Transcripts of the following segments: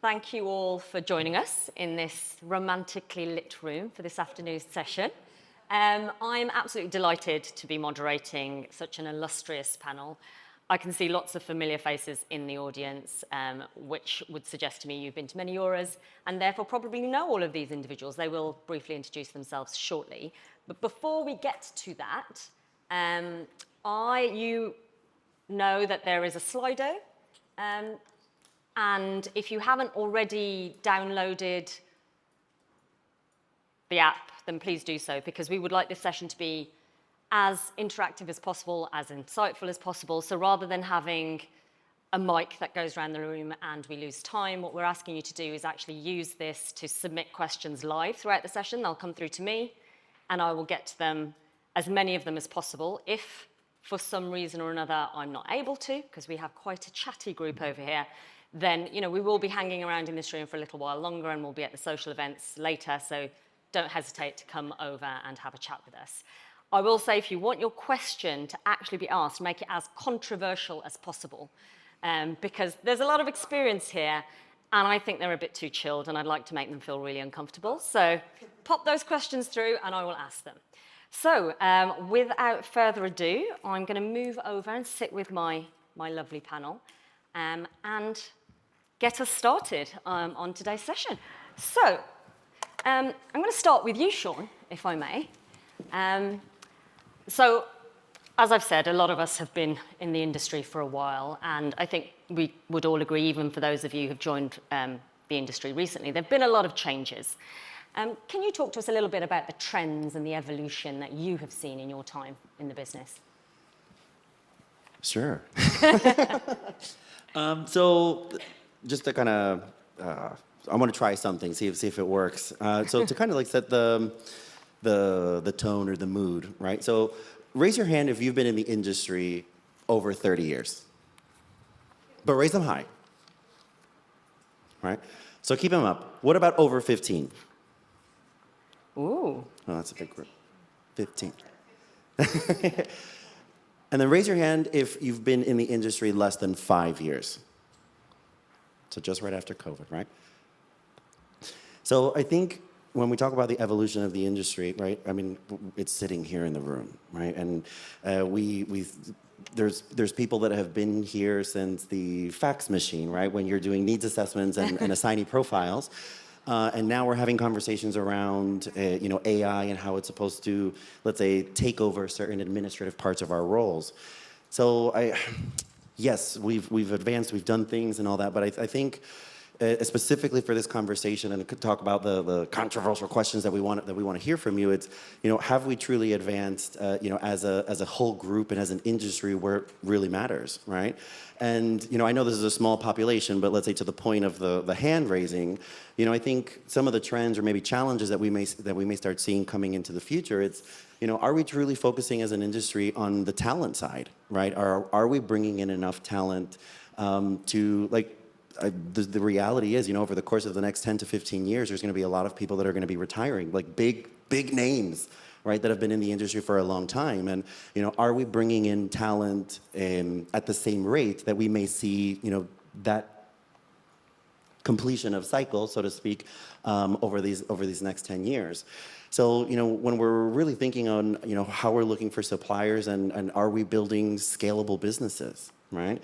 Thank you all for joining us in this romantically lit room for this afternoon's session. I'm absolutely delighted to be moderating such an illustrious panel. I can see lots of familiar faces in the audience, which would suggest to me you've been to many Euros and therefore probably know all of these individuals. They will briefly introduce themselves shortly. But before we get to that, you know that there is a Slido. And if you haven't already downloaded the app, then please do so, because we would like this session to be as interactive as possible, as insightful as possible. So rather than having a mic that goes around the room and we lose time, what we're asking you to do is actually use this to submit questions live throughout the session. They'll come through to me, and I will get to them, as many of them as possible. If for some reason or another I'm not able to, because we have quite a chatty group over here, then we will be hanging around in this room for a little while longer, and we'll be at the social events later, so don't hesitate to come over and have a chat with us. I will say, if you want your question to actually be asked, make it as controversial as possible, because there's a lot of experience here, and I think they're a bit too chilled, and I'd like to make them feel really uncomfortable. So pop those questions through, and I will ask them. So without further ado, I'm going to move over and sit with my lovely panel and get us started on today's session. So I'm going to start with you, Sean, if I may. So as I've said, a lot of us have been in the industry for a while, and I think we would all agree, even for those of you who've joined the industry recently, there have been a lot of changes. Can you talk to us a little bit about the trends and the evolution that you have seen in your time in the business? Sure. So just to kind of, I want to try something, see if it works. So to kind of like set the tone or the mood, right? So raise your hand if you've been in the industry over 30 years. But raise them high, right? So keep them up. What about over 15? Ooh. Oh, that's a big group. 15. And then raise your hand if you've been in the industry less than 5 years. So just right after COVID, right? So I think when we talk about the evolution of the industry, right? I mean, it's sitting here in the room, right? And there's people that have been here since the fax machine, right? When you're doing needs assessments and assignee profiles. And now we're having conversations around, AI and how it's supposed to, let's say, take over certain administrative parts of our roles. So yes, we've advanced, we've done things and all that, but I think specifically for this conversation, and could talk about the controversial questions that we want to hear from you. It's, have we truly advanced, as a whole group and as an industry where it really matters, right? And I know this is a small population, but let's say to the point of the hand raising, I think some of the trends or maybe challenges that we may start seeing coming into the future. It's, are we truly focusing as an industry on the talent side, right? Are we bringing in enough talent to like. The reality is, over the course of the next 10 to 15 years, there's going to be a lot of people that are going to be retiring, like big names, right, that have been in the industry for a long time. And, are we bringing in talent at the same rate that we may see, that completion of cycle, so to speak, over these next 10 years? So, when we're really thinking on, how we're looking for suppliers and are we building scalable businesses, right?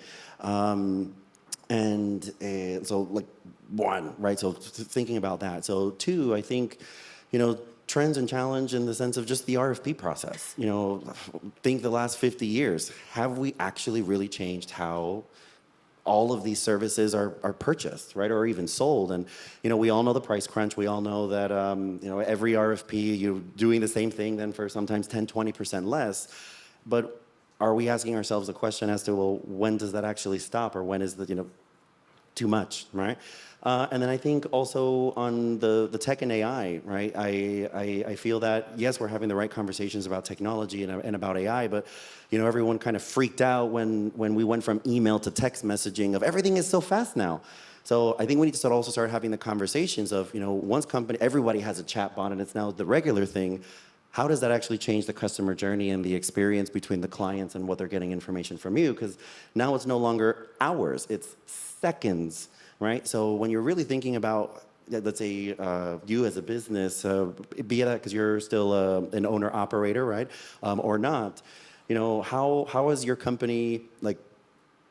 And so like one, right? So thinking about that. So two, I think, trends and challenge in the sense of just the RFP process. Think the last 50 years, have we actually really changed how all of these services are purchased, right? Or even sold? And, we all know the price crunch. We all know that, every RFP, you're doing the same thing then for sometimes 10, 20% less. But are we asking ourselves the question as to, well, when does that actually stop, or when is the, too much, right? And then I think also on the tech and AI, right? I feel that, yes, we're having the right conversations about technology and about AI, but, everyone kind of freaked out when we went from email to text messaging of everything is so fast now. So I think we need to also start having the conversations of, once everybody has a chatbot and it's now the regular thing. How does that actually change the customer journey and the experience between the clients and what they're getting information from you? Because now it's no longer hours, it's seconds right? So when you're really thinking about, let's say, you as a business, be it because you're still an owner operator, right, or not, how is your company, like,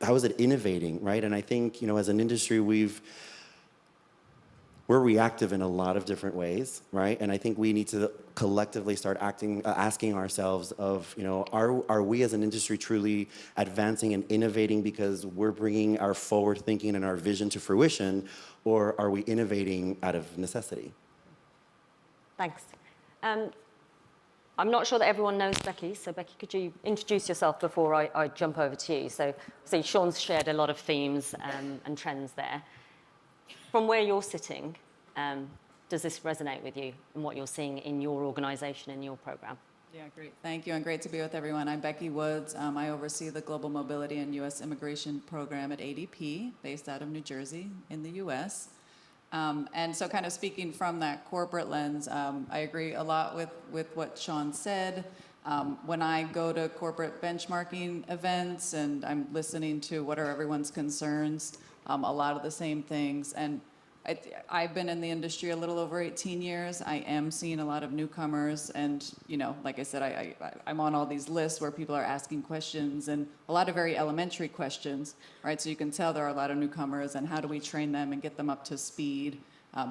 how is it innovating, right? And I think, as an industry, we're reactive in a lot of different ways, right? And I think we need to collectively start asking ourselves are we as an industry truly advancing and innovating because we're bringing our forward thinking and our vision to fruition, or are we innovating out of necessity? Thanks. I'm not sure that everyone knows Becky, so Becky, could you introduce yourself before I jump over to you? So Sean's shared a lot of themes and trends there. From where you're sitting, does this resonate with you and what you're seeing in your organization and your program? Yeah, great. Thank you, and great to be with everyone. I'm Becky Woods. I oversee the Global Mobility and U.S. Immigration Program at ADP, based out of New Jersey in the U.S. And so kind of speaking from that corporate lens, I agree a lot with what Sean said. When I go to corporate benchmarking events and I'm listening to what are everyone's concerns, a lot of the same things. And I've been in the industry a little over 18 years. I am seeing a lot of newcomers. And, like I said, I'm on all these lists where people are asking questions and a lot of very elementary questions, right? So you can tell there are a lot of newcomers, and how do we train them and get them up to speed?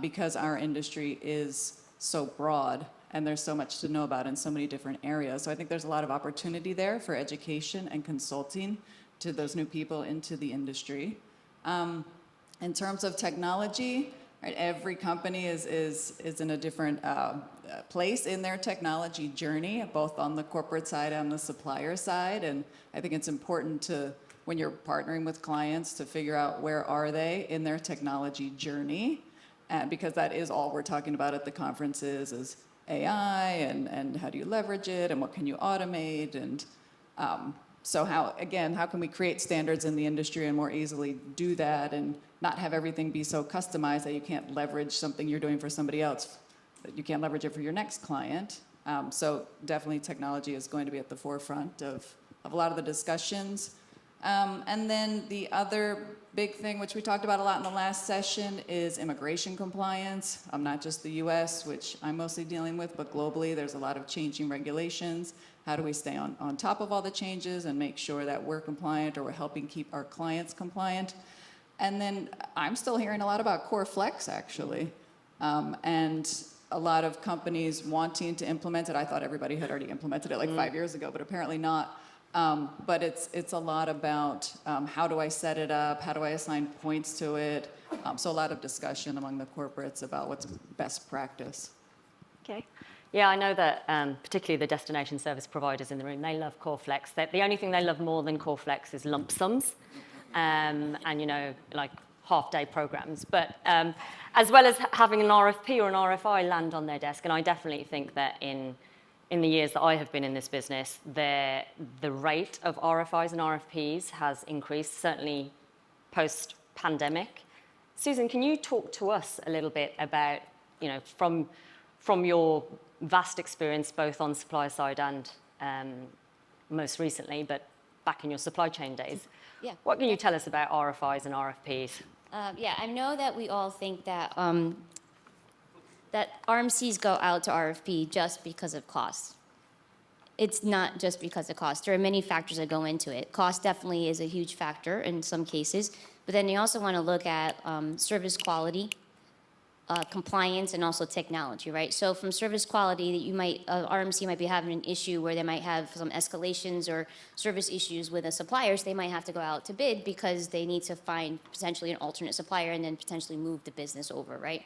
Because our industry is so broad and there's so much to know about in so many different areas. So I think there's a lot of opportunity there for education and consulting to those new people into the industry. In terms of technology, right, every company is in a different place in their technology journey, both on the corporate side and the supplier side. And I think it's important to, when you're partnering with clients, to figure out where are they in their technology journey, because that is all we're talking about at the conferences is AI and how do you leverage it and what can you automate, and so how can we create standards in the industry and more easily do that and not have everything be so customized that you can't leverage something you're doing for somebody else, that you can't leverage it for your next client. So definitely technology is going to be at the forefront of a lot of the discussions. And then the other big thing, which we talked about a lot in the last session, is immigration compliance. Not just the US, which I'm mostly dealing with, but globally there's a lot of changing regulations. How do we stay on top of all the changes and make sure that we're compliant, or we're helping keep our clients compliant? And then I'm still hearing a lot about Core Flex, actually. And a lot of companies wanting to implement it. I thought everybody had already implemented it like 5 years ago, but apparently not. But it's a lot about how do I set it up? How do I assign points to it? So a lot of discussion among the corporates about what's best practice. Okay. Yeah, I know that particularly the destination service providers in the room, they love Core Flex. The only thing they love more than Core Flex is lump sums and, like half-day programs. But as well as having an RFP or an RFI land on their desk, and I definitely think that in the years that I have been in this business, the rate of RFIs and RFPs has increased, certainly post-pandemic. Susan, can you talk to us a little bit about, from your vast experience both on supplier side and most recently, but back in your supply chain days, what can you tell us about RFIs and RFPs? I know that we all think that that RMCs go out to RFP just because of cost. It's not just because of cost. There are many factors that go into it. Cost definitely is a huge factor in some cases, but then you also want to look at service quality, compliance, and also technology, right? So from service quality, that RMC might be having an issue where they might have some escalations or service issues with the suppliers. They might have to go out to bid because they need to find potentially an alternate supplier and then potentially move the business over, right?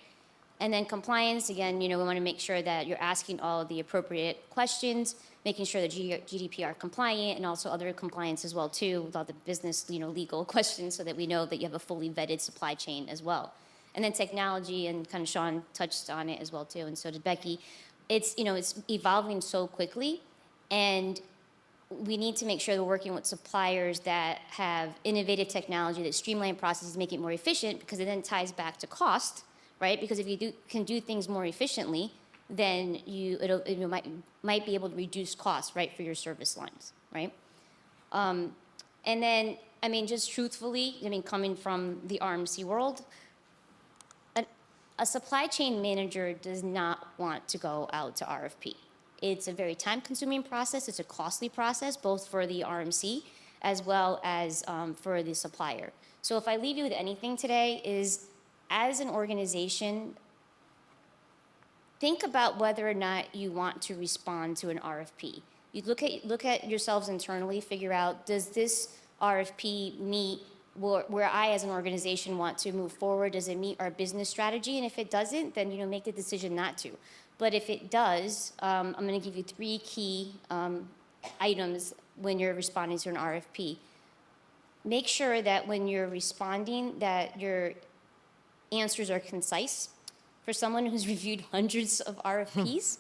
And then compliance, again, we want to make sure that you're asking all of the appropriate questions, making sure that GDPR compliant, and also other compliance as well too, with all the business, legal questions, so that we know that you have a fully vetted supply chain as well. And then technology, and kind of Sean touched on it as well too, and so did Becky. It's evolving so quickly, and we need to make sure that we're working with suppliers that have innovative technology that streamline processes, make it more efficient, because it then ties back to cost, right? Because if you can do things more efficiently, then it might be able to reduce costs, right, for your service lines, right? And then, I mean, just truthfully, I mean, coming from the RMC world, a supply chain manager does not want to go out to RFP. It's a very time-consuming process. It's a costly process, both for the RMC as well as for the supplier. So if I leave you with anything today is, as an organization, think about whether or not you want to respond to an RFP. You look at yourselves internally, figure out, does this RFP meet where I as an organization want to move forward? Does it meet our business strategy? And if it doesn't, then make the decision not to. But if it does, I'm going to give you 3 key items when you're responding to an RFP. Make sure that when you're responding that your answers are concise. For someone who's reviewed hundreds of RFPs,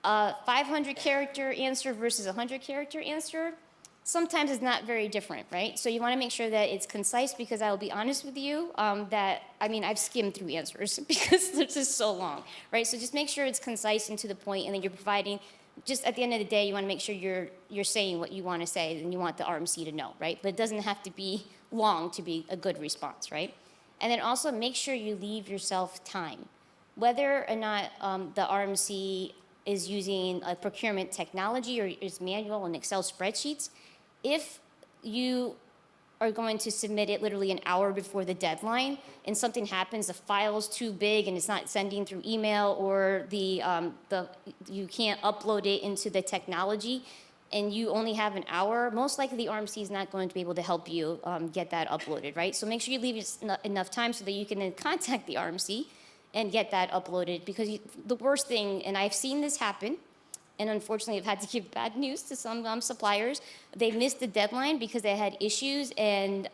500-character answer versus a 100-character answer sometimes is not very different, right? So you want to make sure that it's concise, because I will be honest with you that, I mean, I've skimmed through answers because they're just so long, right? So just make sure it's concise and to the point, and then you're providing, just at the end of the day, you want to make sure you're saying what you want to say and you want the RMC to know, right? But it doesn't have to be long to be a good response, right? And then also make sure you leave yourself time. Whether or not the RMC is using a procurement technology or is manual and Excel spreadsheets, if you are going to submit it literally an hour before the deadline and something happens, the file's too big and it's not sending through email, or you can't upload it into the technology and you only have an hour, most likely the RMC is not going to be able to help you get that uploaded, right? So make sure you leave enough time so that you can then contact the RMC and get that uploaded, because the worst thing, and I've seen this happen, and unfortunately I've had to give bad news to some suppliers, they missed the deadline because they had issues, and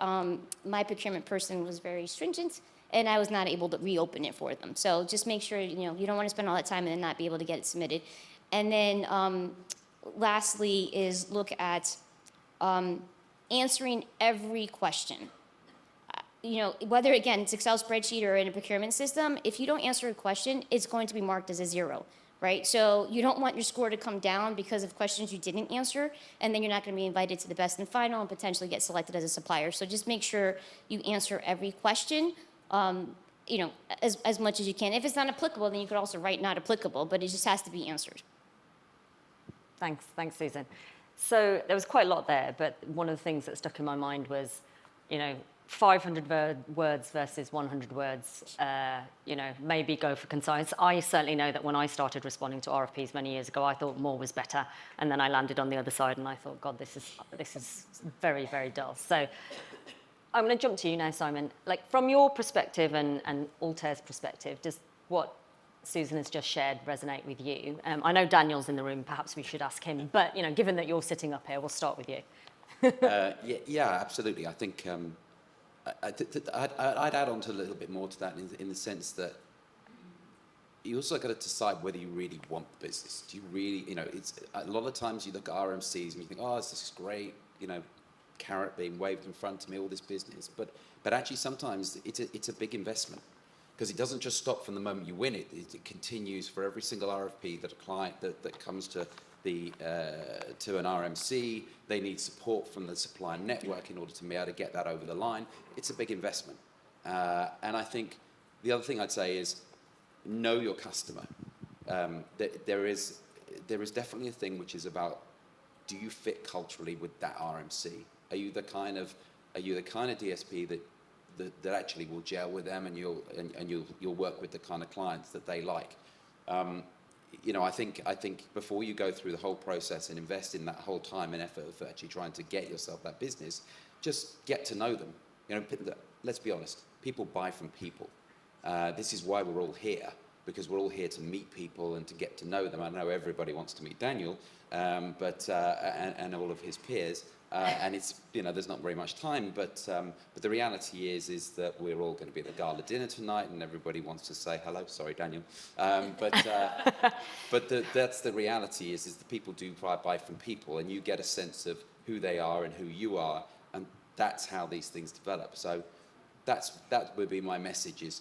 my procurement person was very stringent, and I was not able to reopen it for them. So just make sure, you don't want to spend all that time and then not be able to get it submitted. And then lastly is look at answering every question. Whether, again, it's Excel spreadsheet or in a procurement system, if you don't answer a question, it's going to be marked as a 0, right? So you don't want your score to come down because of questions you didn't answer, and then you're not going to be invited to the best and final and potentially get selected as a supplier. So just make sure you answer every question, as much as you can. If it's not applicable, then you could also write not applicable, but it just has to be answered. Thanks, Susan. So there was quite a lot there, but one of the things that stuck in my mind was, 500 words versus 100 words, maybe go for concise. I certainly know that when I started responding to RFPs many years ago, I thought more was better. And then I landed on the other side and I thought, God, this is very, very dull. So I'm going to jump to you now, Simon. Like, from your perspective and Altair's perspective, does what Susan has just shared resonate with you? I know Daniel's in the room, perhaps we should ask him, but given that you're sitting up here, we'll start with you. Yeah, absolutely. I think I'd add on to a little bit more to that in the sense that you also got to decide whether you really want the business. Do you really, it's a lot of times you look at RMCs and you think, oh, this is great, carrot being waved in front of me, all this business. But actually sometimes it's a big investment, because it doesn't just stop from the moment you win it. It continues for every single RFP that a client that comes to an RMC. They need support from the supplier network in order to be able to get that over the line. It's a big investment. And I think the other thing I'd say is know your customer. There is definitely a thing which is about, do you fit culturally with that RMC? Are you the kind of DSP that actually will gel with them, and you'll work with the kind of clients that they like? I think before you go through the whole process and invest in that whole time and effort of actually trying to get yourself that business, just get to know them. Let's be honest, people buy from people. This is why we're all here, because we're all here to meet people and to get to know them. I know everybody wants to meet Daniel, but all of his peers. And it's, there's not very much time, but the reality is that we're all going to be at the gala dinner tonight, and everybody wants to say hello. Sorry, Daniel. That's the reality is that people do buy from people, and you get a sense of who they are and who you are, and that's how these things develop. So that would be my message: is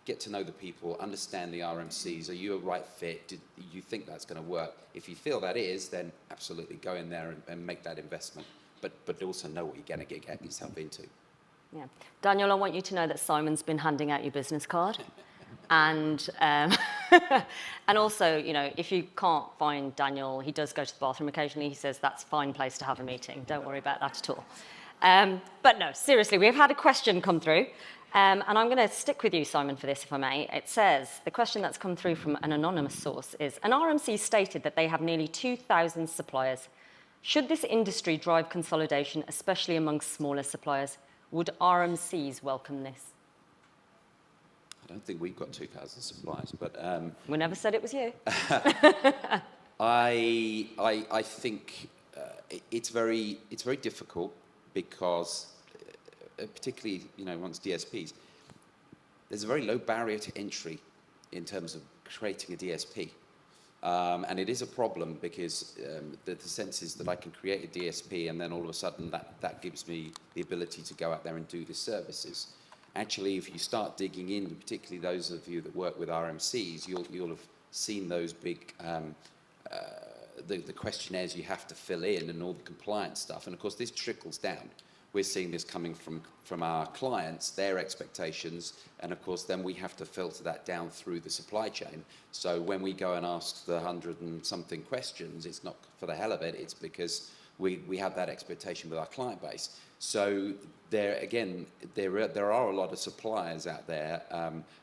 get to know the people, understand the RMCs. Are you a right fit? Do you think that's going to work? If you feel that is, then absolutely go in there and make that investment. but also know what you're going to get yourself into. Yeah. Daniel, I want you to know that Simon's been handing out your business card. And and also, you know, if you can't find Daniel, he does go to the bathroom occasionally. He says that's a fine place to have a meeting. Don't worry about that at all. But no, seriously, we've had a question come through. And I'm going to stick with you, Simon, for this, if I may. It says, the question that's come through from an anonymous source is, an RMC stated that they have nearly 2,000 suppliers. Should this industry drive consolidation, especially amongst smaller suppliers? Would RMCs welcome this? I don't think we've got 2,000 suppliers, but We never said it was you. I think it's very difficult because, particularly amongst DSPs, there's a very low barrier to entry in terms of creating a DSP, and it is a problem because the sense is that I can create a DSP and then all of a sudden that gives me the ability to go out there and do the services. Actually, if you start digging in, particularly those of you that work with RMCs, you'll have seen those big the questionnaires you have to fill in and all the compliance stuff. And of course, this trickles down. We're seeing this coming from our clients, their expectations, and of course, then we have to filter that down through the supply chain. So when we go and ask the 100 and something questions, it's not for the hell of it. It's because we have that expectation with our client base. So there are a lot of suppliers out there,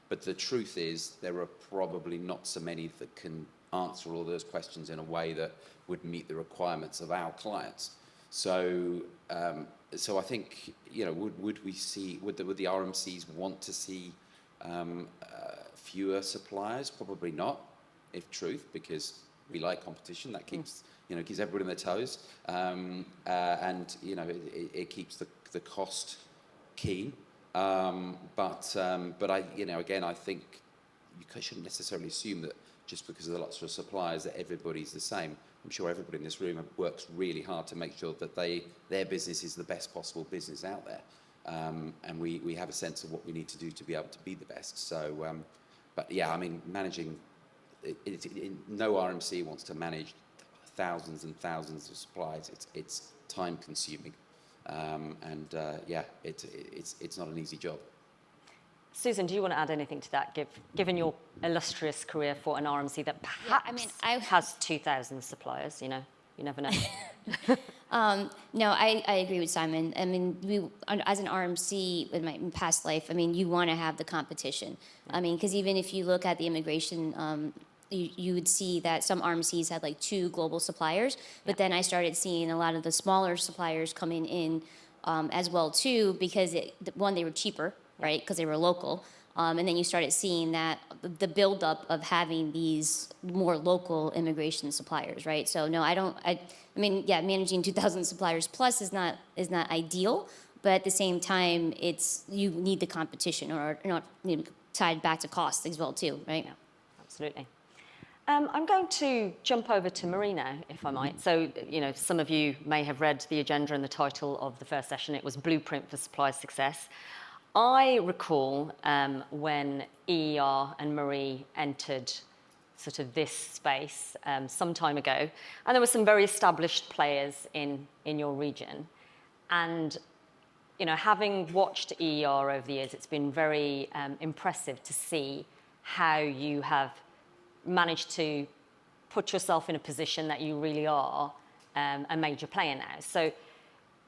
but the truth is there are probably not so many that can answer all those questions in a way that would meet the requirements of our clients. So I think would the RMCs want to see fewer suppliers? Probably not, if truth, because we like competition. That keeps keeps everybody on their toes, and it keeps the cost keen. But I again I think you shouldn't necessarily assume that just because of the lots of suppliers that everybody's the same. I'm sure everybody in this room works really hard to make sure that their business is the best possible business out there, and we have a sense of what we need to do to be able to be the best. So, but yeah, I mean, managing no RMC wants to manage thousands and thousands of suppliers. It's time consuming, and it's not an easy job. Susan, do you want to add anything to that, given your illustrious career for an RMC that perhaps has 2,000 suppliers? You never know. No, I agree with Simon. I mean, as an RMC in my past life, I mean, you want to have the competition. I mean, because even if you look at the immigration, you would see that some RMCs had like 2 global suppliers, but then I started seeing a lot of the smaller suppliers coming in as well too, because one, they were cheaper, right? Because they were local. And then you started seeing that the buildup of having these more local immigration suppliers, right? So no, I mean, yeah, managing 2,000 suppliers plus is not ideal, but at the same time, you need the competition, or tied back to cost as well too, right? Yeah, absolutely. I'm going to jump over to Marie now, if I might. So, some of you may have read the agenda and the title of the first session. It was Blueprint for Supplier Success. I recall when EER and Marie entered sort of this space some time ago, and there were some very established players in your region. And, having watched EER over the years, it's been very impressive to see how you have managed to put yourself in a position that you really are a major player now. So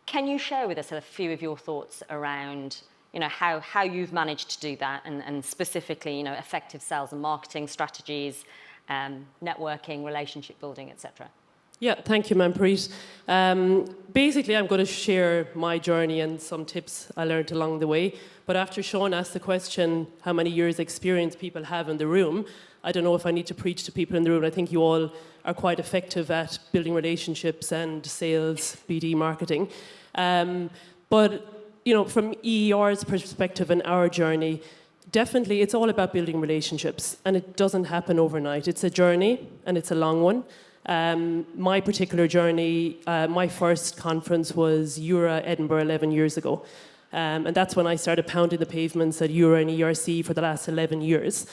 can you share with us a few of your thoughts around how you've managed to do that, and specifically, effective sales and marketing strategies, networking, relationship building, etc.? Yeah, thank you, Manpreet. Basically, I'm going to share my journey and some tips I learned along the way. But after Sean asked the question, how many years experience people have in the room, I don't know if I need to preach to people in the room. I think you all are quite effective at building relationships and sales, BD, marketing. But from EER's perspective and our journey, definitely it's all about building relationships, and it doesn't happen overnight. It's a journey, and it's a long one. My particular journey, my first conference was Eura Edinburgh 11 years ago. And that's when I started pounding the pavements at Eura and ERC for the last 11 years.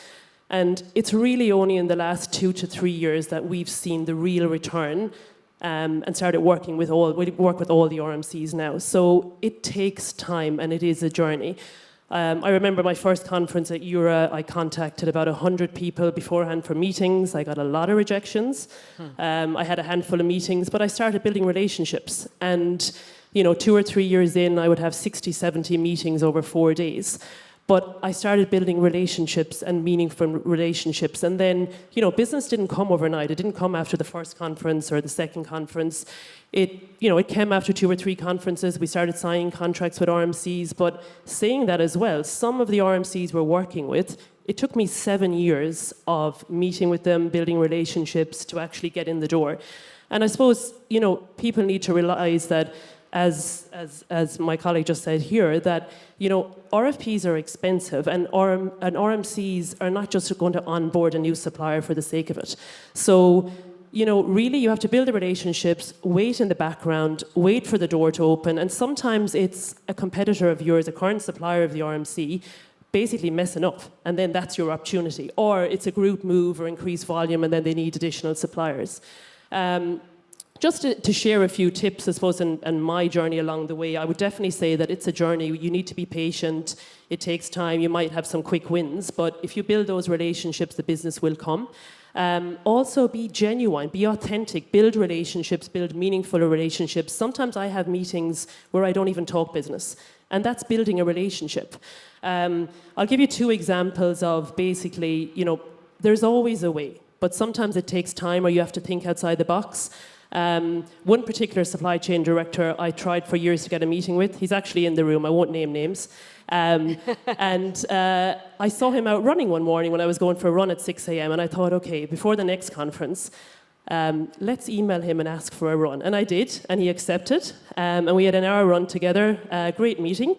And it's really only in the last 2 to 3 years that we've seen the real return and started work with all the RMCs now. So it takes time and it is a journey. I remember my first conference at Eura, I contacted about 100 people beforehand for meetings. I got a lot of rejections. I had a handful of meetings, but I started building relationships. And 2 or 3 years in, I would have 60, 70 meetings over 4 days. But I started building relationships and meaningful relationships. And then, business didn't come overnight. It didn't come after the first conference or the second conference. It came after 2 or 3 conferences. We started signing contracts with RMCs. But saying that as well, some of the RMCs we're working with, it took me 7 years of meeting with them, building relationships to actually get in the door. And I suppose, people need to realize that, as my colleague just said here, that RFPs are expensive, and RMCs are not just going to onboard a new supplier for the sake of it. So, really you have to build the relationships, wait in the background, wait for the door to open, and sometimes it's a competitor of yours, a current supplier of the RMC, basically messing up, and then that's your opportunity. Or it's a group move or increased volume, and then they need additional suppliers. Just to share a few tips, I suppose, and my journey along the way, I would definitely say that it's a journey. You need to be patient. It takes time. You might have some quick wins, but if you build those relationships, the business will come. Also, be genuine, be authentic, build relationships, build meaningful relationships. Sometimes I have meetings where I don't even talk business, and that's building a relationship. I'll give you 2 examples of basically, there's always a way, but sometimes it takes time or you have to think outside the box. One particular supply chain director I tried for years to get a meeting with. He's actually in the room. I won't name names. And I saw him out running one morning when I was going for a run at 6 a.m. And I thought, okay, before the next conference, let's email him and ask for a run. And I did, and he accepted. And we had an hour run together, great meeting.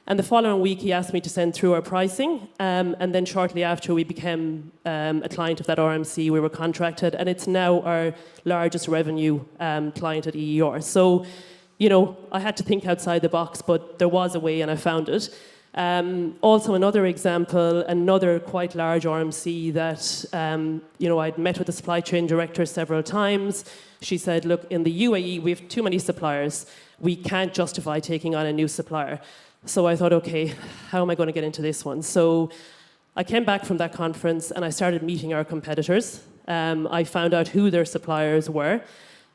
And the following week, he asked me to send through our pricing. And then shortly after, we became a client of that RMC. We were contracted, and it's now our largest revenue client at EER. So, I had to think outside the box, but there was a way, and I found it. Also, another example, another quite large RMC that, I'd met with the supply chain director several times. She said, look, in the UAE, we have too many suppliers. We can't justify taking on a new supplier. So I thought, okay, how am I going to get into this one? So I came back from that conference and I started meeting our competitors. I found out who their suppliers were,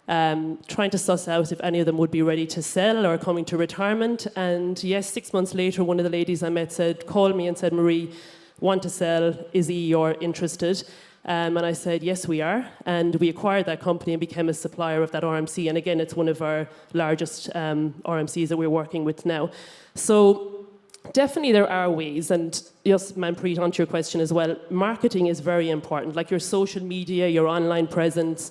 trying to suss out if any of them would be ready to sell or coming to retirement. And yes, 6 months later, one of the ladies I met called me and said, Marie, want to sell, is EER interested? And I said, yes, we are. And we acquired that company and became a supplier of that RMC. And again, it's one of our largest RMCs that we're working with now. So definitely there are ways. And yes, Manpreet, onto your question as well, marketing is very important. Like your social media, your online presence.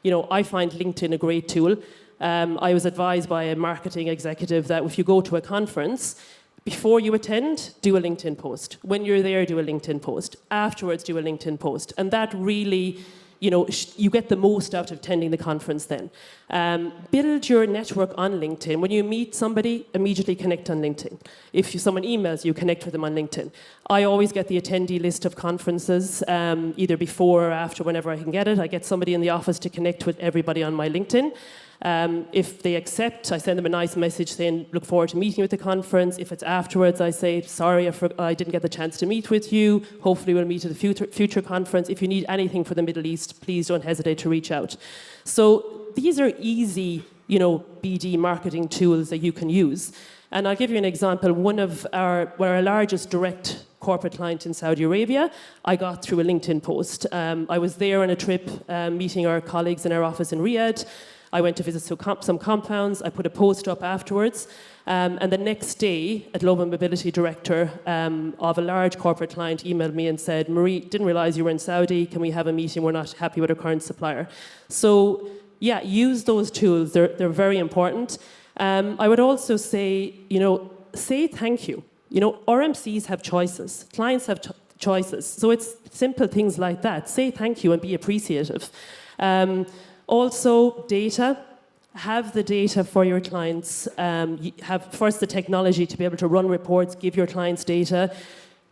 I find LinkedIn a great tool. I was advised by a marketing executive that if you go to a conference, before you attend, do a LinkedIn post. When you're there, do a LinkedIn post. Afterwards, do a LinkedIn post. And that really, you get the most out of attending the conference then. Build your network on LinkedIn. When you meet somebody, immediately connect on LinkedIn. If someone emails you, connect with them on LinkedIn. I always get the attendee list of conferences, either before or after, whenever I can get it. I get somebody in the office to connect with everybody on my LinkedIn. If they accept, I send them a nice message saying, look forward to meeting you at the conference. If it's afterwards, I say, sorry, I didn't get the chance to meet with you. Hopefully we'll meet at the future conference. If you need anything for the Middle East, please don't hesitate to reach out. So these are easy, BD marketing tools that you can use. And I'll give you an example. One of our largest direct corporate client in Saudi Arabia, I got through a LinkedIn post. I was there on a trip, meeting our colleagues in our office in Riyadh. I went to visit some compounds. I put a post up afterwards. And the next day, a Global Mobility Director of a large corporate client emailed me and said, Marie, didn't realize you were in Saudi. Can we have a meeting? We're not happy with our current supplier. So, yeah, use those tools. They're very important. I would also say, say thank you. RMCs have choices. Clients have choices. So it's simple things like that. Say thank you and be appreciative. Also, data. Have the data for your clients. Have first the technology to be able to run reports, give your clients data.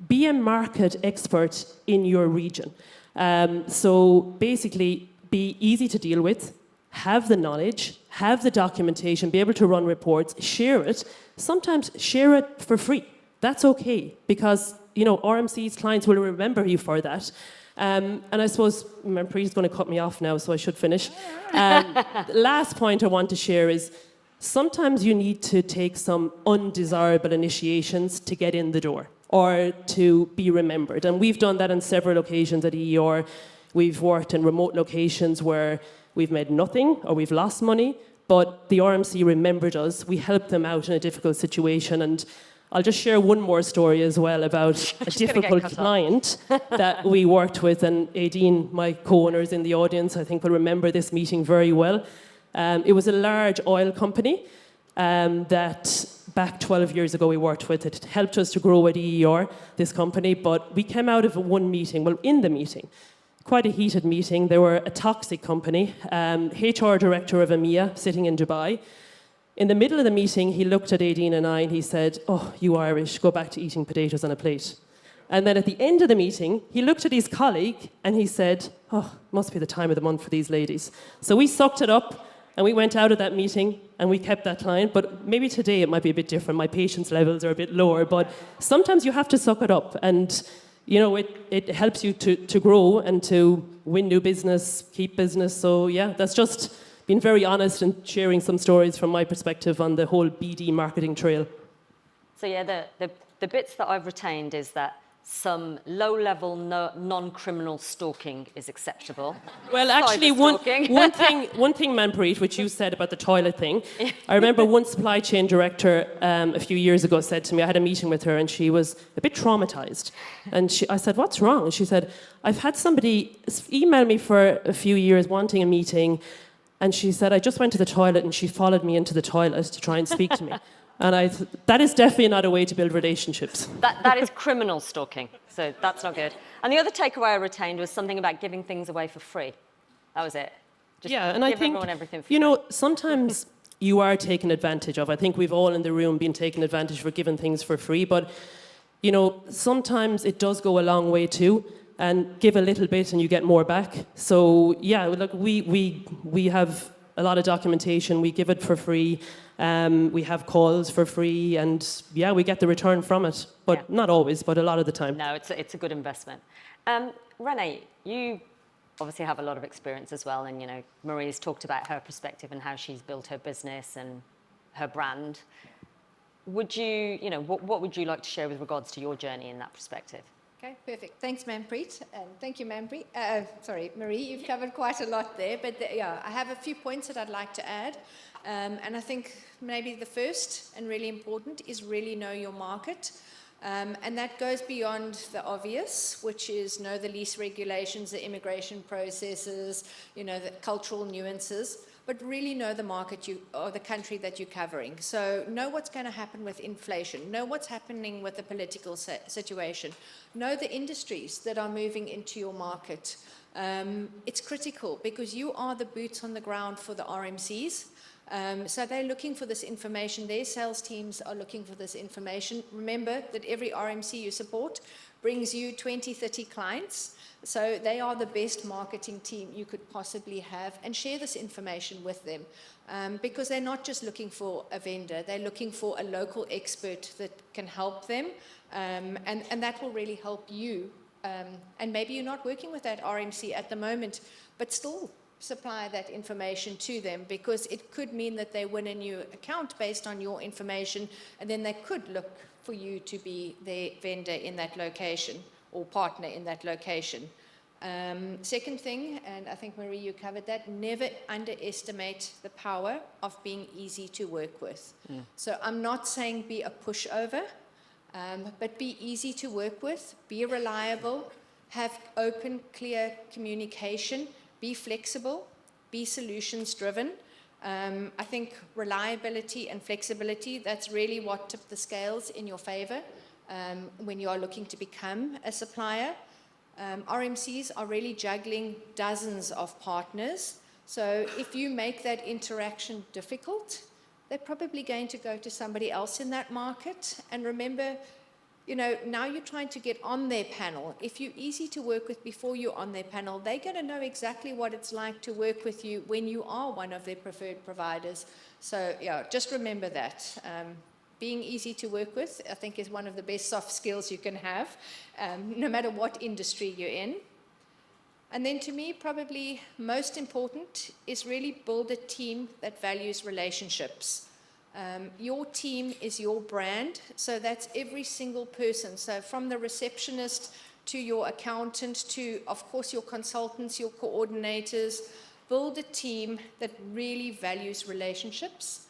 Be a market expert in your region. So basically, be easy to deal with. have the knowledge, have the documentation, be able to run reports, share it. Sometimes share it for free. That's okay, because RMC's clients will remember you for that. And I suppose Manpreet is going to cut me off now, so I should finish. Last point I want to share is sometimes you need to take some undesirable initiations to get in the door or to be remembered. And we've done that on several occasions at EER. We've worked in remote locations where we've made nothing or we've lost money, but the RMC remembered us. We helped them out in a difficult situation. And I'll just share one more story as well about a difficult client that we worked with. And Aideen, my co-owners in the audience, I think will remember this meeting very well. It was a large oil company that back 12 years ago we worked with. It helped us to grow at EER, this company, but we came out of one meeting, well, in the meeting, quite a heated meeting. They were a toxic company, HR director of EMEA sitting in Dubai. In the middle of the meeting, he looked at Aideen and I and he said, "Oh, you Irish, go back to eating potatoes on a plate." And then at the end of the meeting, he looked at his colleague and he said, "Oh, must be the time of the month for these ladies." So we sucked it up and we went out of that meeting and we kept that client. But maybe today it might be a bit different. My patience levels are a bit lower, but sometimes you have to suck it up. And it helps you to grow and to win new business, keep business. So yeah, that's just been very honest and sharing some stories from my perspective on the whole BD marketing trail. So yeah, the bits that I've retained is that some low-level, non-criminal stalking is acceptable. Well, actually, one thing, Manpreet, which you said about the toilet thing, I remember one supply chain director a few years ago said to me, I had a meeting with her, and she was a bit traumatized. And I said, "What's wrong?" And she said, "I've had somebody email me for a few years wanting a meeting, and she said, I just went to the toilet, and she followed me into the toilet to try and speak to me." And that is definitely not a way to build relationships. That is criminal stalking, so that's not good. And the other takeaway I retained was something about giving things away for free. That was it. Just and I think, everyone everything for free. sometimes you are taken advantage of. I think we've all in the room been taken advantage for giving things for free, but, sometimes it does go a long way too, and give a little bit and you get more back. So, yeah, look, we have a lot of documentation, we give it for free. We have calls for free, and we get the return from it, but not always, but a lot of the time. No, it's a good investment. Renee, you obviously have a lot of experience as well, and Marie's talked about her perspective and how she's built her business and her brand. Would you, what would you like to share with regards to your journey in that perspective? Okay, perfect. Thanks, Manpreet. And thank you, Marie. You've covered quite a lot there. But I have a few points that I'd like to add. And I think maybe the first and really important is really know your market. And that goes beyond the obvious, which is know the lease regulations, the immigration processes, the cultural nuances. But really know the market or the country that you're covering. So know what's going to happen with inflation. Know what's happening with the political situation. Know the industries that are moving into your market. It's critical because you are the boots on the ground for the RMCs. So they're looking for this information. Their sales teams are looking for this information. Remember that every RMC you support brings you 20, 30 clients. So they are the best marketing team you could possibly have, and share this information with them because they're not just looking for a vendor, they're looking for a local expert that can help them, and that will really help you. And maybe you're not working with that RMC at the moment, but still supply that information to them, because it could mean that they win a new account based on your information, and then they could look for you to be their vendor in that location or partner in that location. Second thing, and I think, Marie, you covered that, never underestimate the power of being easy to work with. So I'm not saying be a pushover, but be easy to work with, be reliable, have open, clear communication, be flexible, be solutions driven. I think reliability and flexibility, that's really what tipped the scales in your favor when you are looking to become a supplier. RMCs are really juggling dozens of partners. So if you make that interaction difficult, they're probably going to go to somebody else in that market. And remember, you know, now you're trying to get on their panel. If you're easy to work with before you're on their panel, they're going to know exactly what it's like to work with you when you are one of their preferred providers. So, yeah, just remember that. Being easy to work with, I think, is one of the best soft skills you can have, no matter what industry you're in. And then to me, probably most important is really build a team that values relationships. Your team is your brand, so that's every single person. So from the receptionist to your accountant to, of course, your consultants, your coordinators, build a team that really values relationships.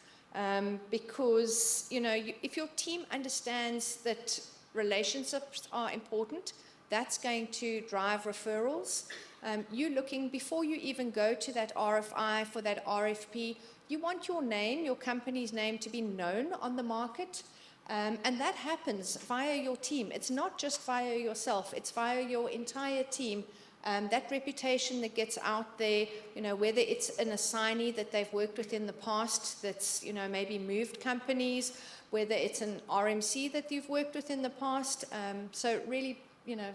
Because, you know, if your team understands that relationships are important, that's going to drive referrals. You looking, before you even go to that RFI for that RFP, you want your name, your company's name, to be known on the market. And that happens via your team. It's not just via yourself, it's via your entire team. That reputation that gets out there, you know, whether it's an assignee that they've worked with in the past that's, you know, maybe moved companies, whether it's an RMC that you've worked with in the past. So really, you know,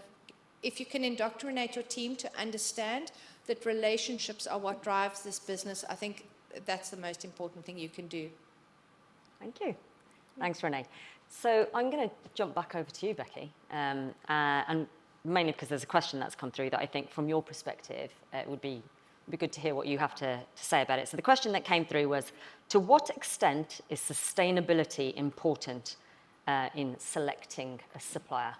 if you can indoctrinate your team to understand that relationships are what drives this business, I think that's the most important thing you can do. Thank you. Thanks, Renee. So I'm going to jump back over to you, Becky, and mainly because there's a question that's come through that I think from your perspective, it would be good to hear what you have to say about it. So the question that came through was, to what extent is sustainability important in selecting a supplier?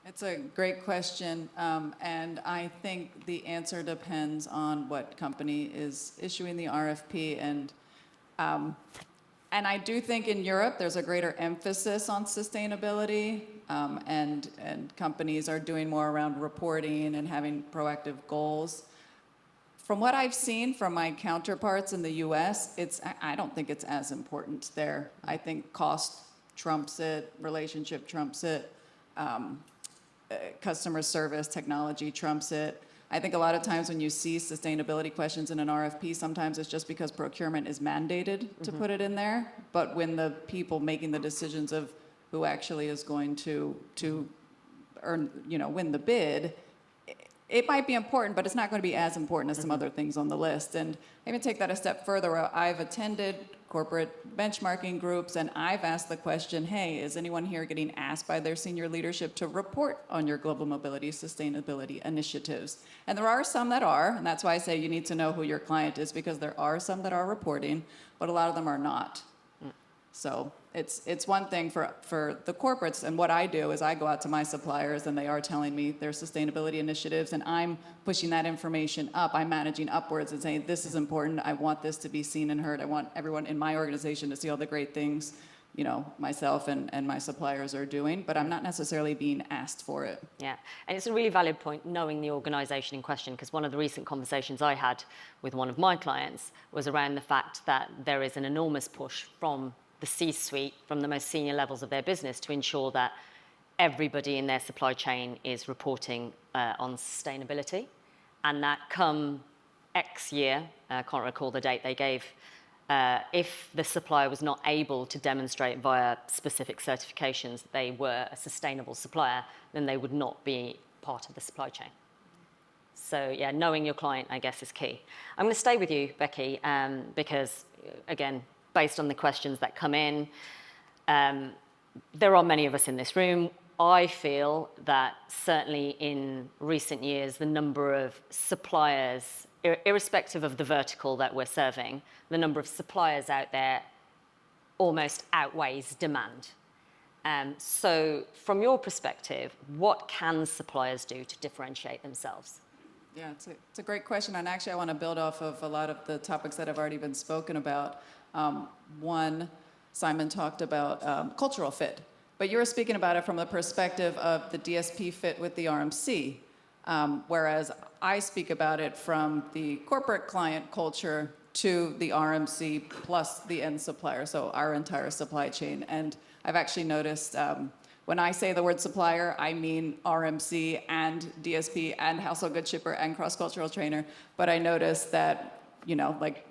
It's a great question, and I think the answer depends on what company is issuing the RFP, and I do think in Europe there's a greater emphasis on sustainability, and companies are doing more around reporting and having proactive goals. From what I've seen from my counterparts in the US, I don't think it's as important there. I think cost trumps it, relationship trumps it. Customer service, technology trumps it. I think a lot of times when you see sustainability questions in an RFP, sometimes it's just because procurement is mandated to put it in there. But when the people making the decisions of who actually is going to earn, you know, win the bid, it might be important, but it's not going to be as important as some other things on the list. And even take that a step further. I've attended corporate benchmarking groups, and I've asked the question, hey, is anyone here getting asked by their senior leadership to report on your global mobility sustainability initiatives? And there are some that are, and that's why I say you need to know who your client is, because there are some that are reporting, but a lot of them are not. So it's one thing for the corporates, and what I do is I go out to my suppliers and they are telling me their sustainability initiatives, and I'm pushing that information up. I'm managing upwards and saying, this is important. I want this to be seen and heard. I want everyone in my organization to see all the great things, you know, myself and my suppliers are doing, but I'm not necessarily being asked for it. Yeah, and it's a really valid point, knowing the organisation in question, because one of the recent conversations I had with one of my clients was around the fact that there is an enormous push from the C-suite, from the most senior levels of their business, to ensure that everybody in their supply chain is reporting on sustainability, and that come X year, I can't recall the date they gave, if the supplier was not able to demonstrate via specific certifications that they were a sustainable supplier, then they would not be part of the supply chain. So yeah, knowing your client, I guess, is key. I'm going to stay with you, Becky, because, again, based on the questions that come in, there are many of us in this room. I feel that certainly in recent years, the number of suppliers, irrespective of the vertical that we're serving, the number of suppliers out there almost outweighs demand. So from your perspective, what can suppliers do to differentiate themselves? Yeah, it's a great question, and actually I want to build off of a lot of the topics that have already been spoken about. One, Simon talked about cultural fit, but you were speaking about it from the perspective of the DSP fit with the RMC, whereas I speak about it from the corporate client culture to the RMC plus the end supplier, so our entire supply chain. And I've actually noticed when I say the word supplier, I mean RMC and DSP and household goods shipper and cross-cultural trainer, but I noticed that, you know, like,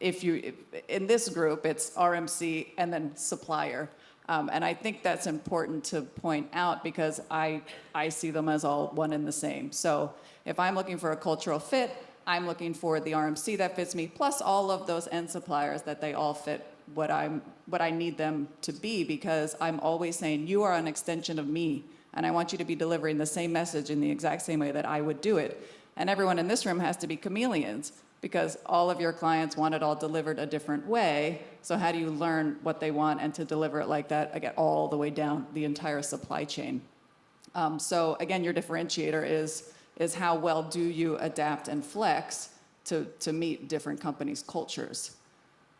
if in this group, it's RMC and then supplier. And I think that's important to point out because I see them as all one and the same. So if I'm looking for a cultural fit, I'm looking for the RMC that fits me, plus all of those end suppliers that they all fit what I need them to be, because I'm always saying, you are an extension of me, and I want you to be delivering the same message in the exact same way that I would do it. And everyone in this room has to be chameleons, because all of your clients want it all delivered a different way. So how do you learn what they want and to deliver it like that, again, all the way down the entire supply chain? So again, your differentiator is how well do you adapt and flex to meet different companies' cultures.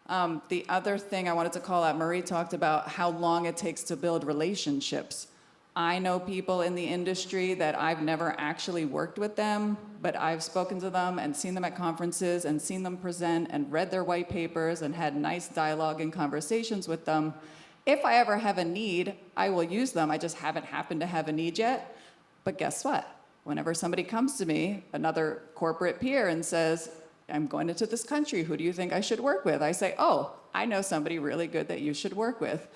The other thing I wanted to call out, Marie talked about how long it takes to build relationships. I know people in the industry that I've never actually worked with them, but I've spoken to them and seen them at conferences and seen them present and read their white papers and had nice dialogue and conversations with them. If I ever have a need, I will use them. I just haven't happened to have a need yet. But guess what? Whenever somebody comes to me, another corporate peer, and says, I'm going into this country, who do you think I should work with? I say, oh, I know somebody really good that you should work with.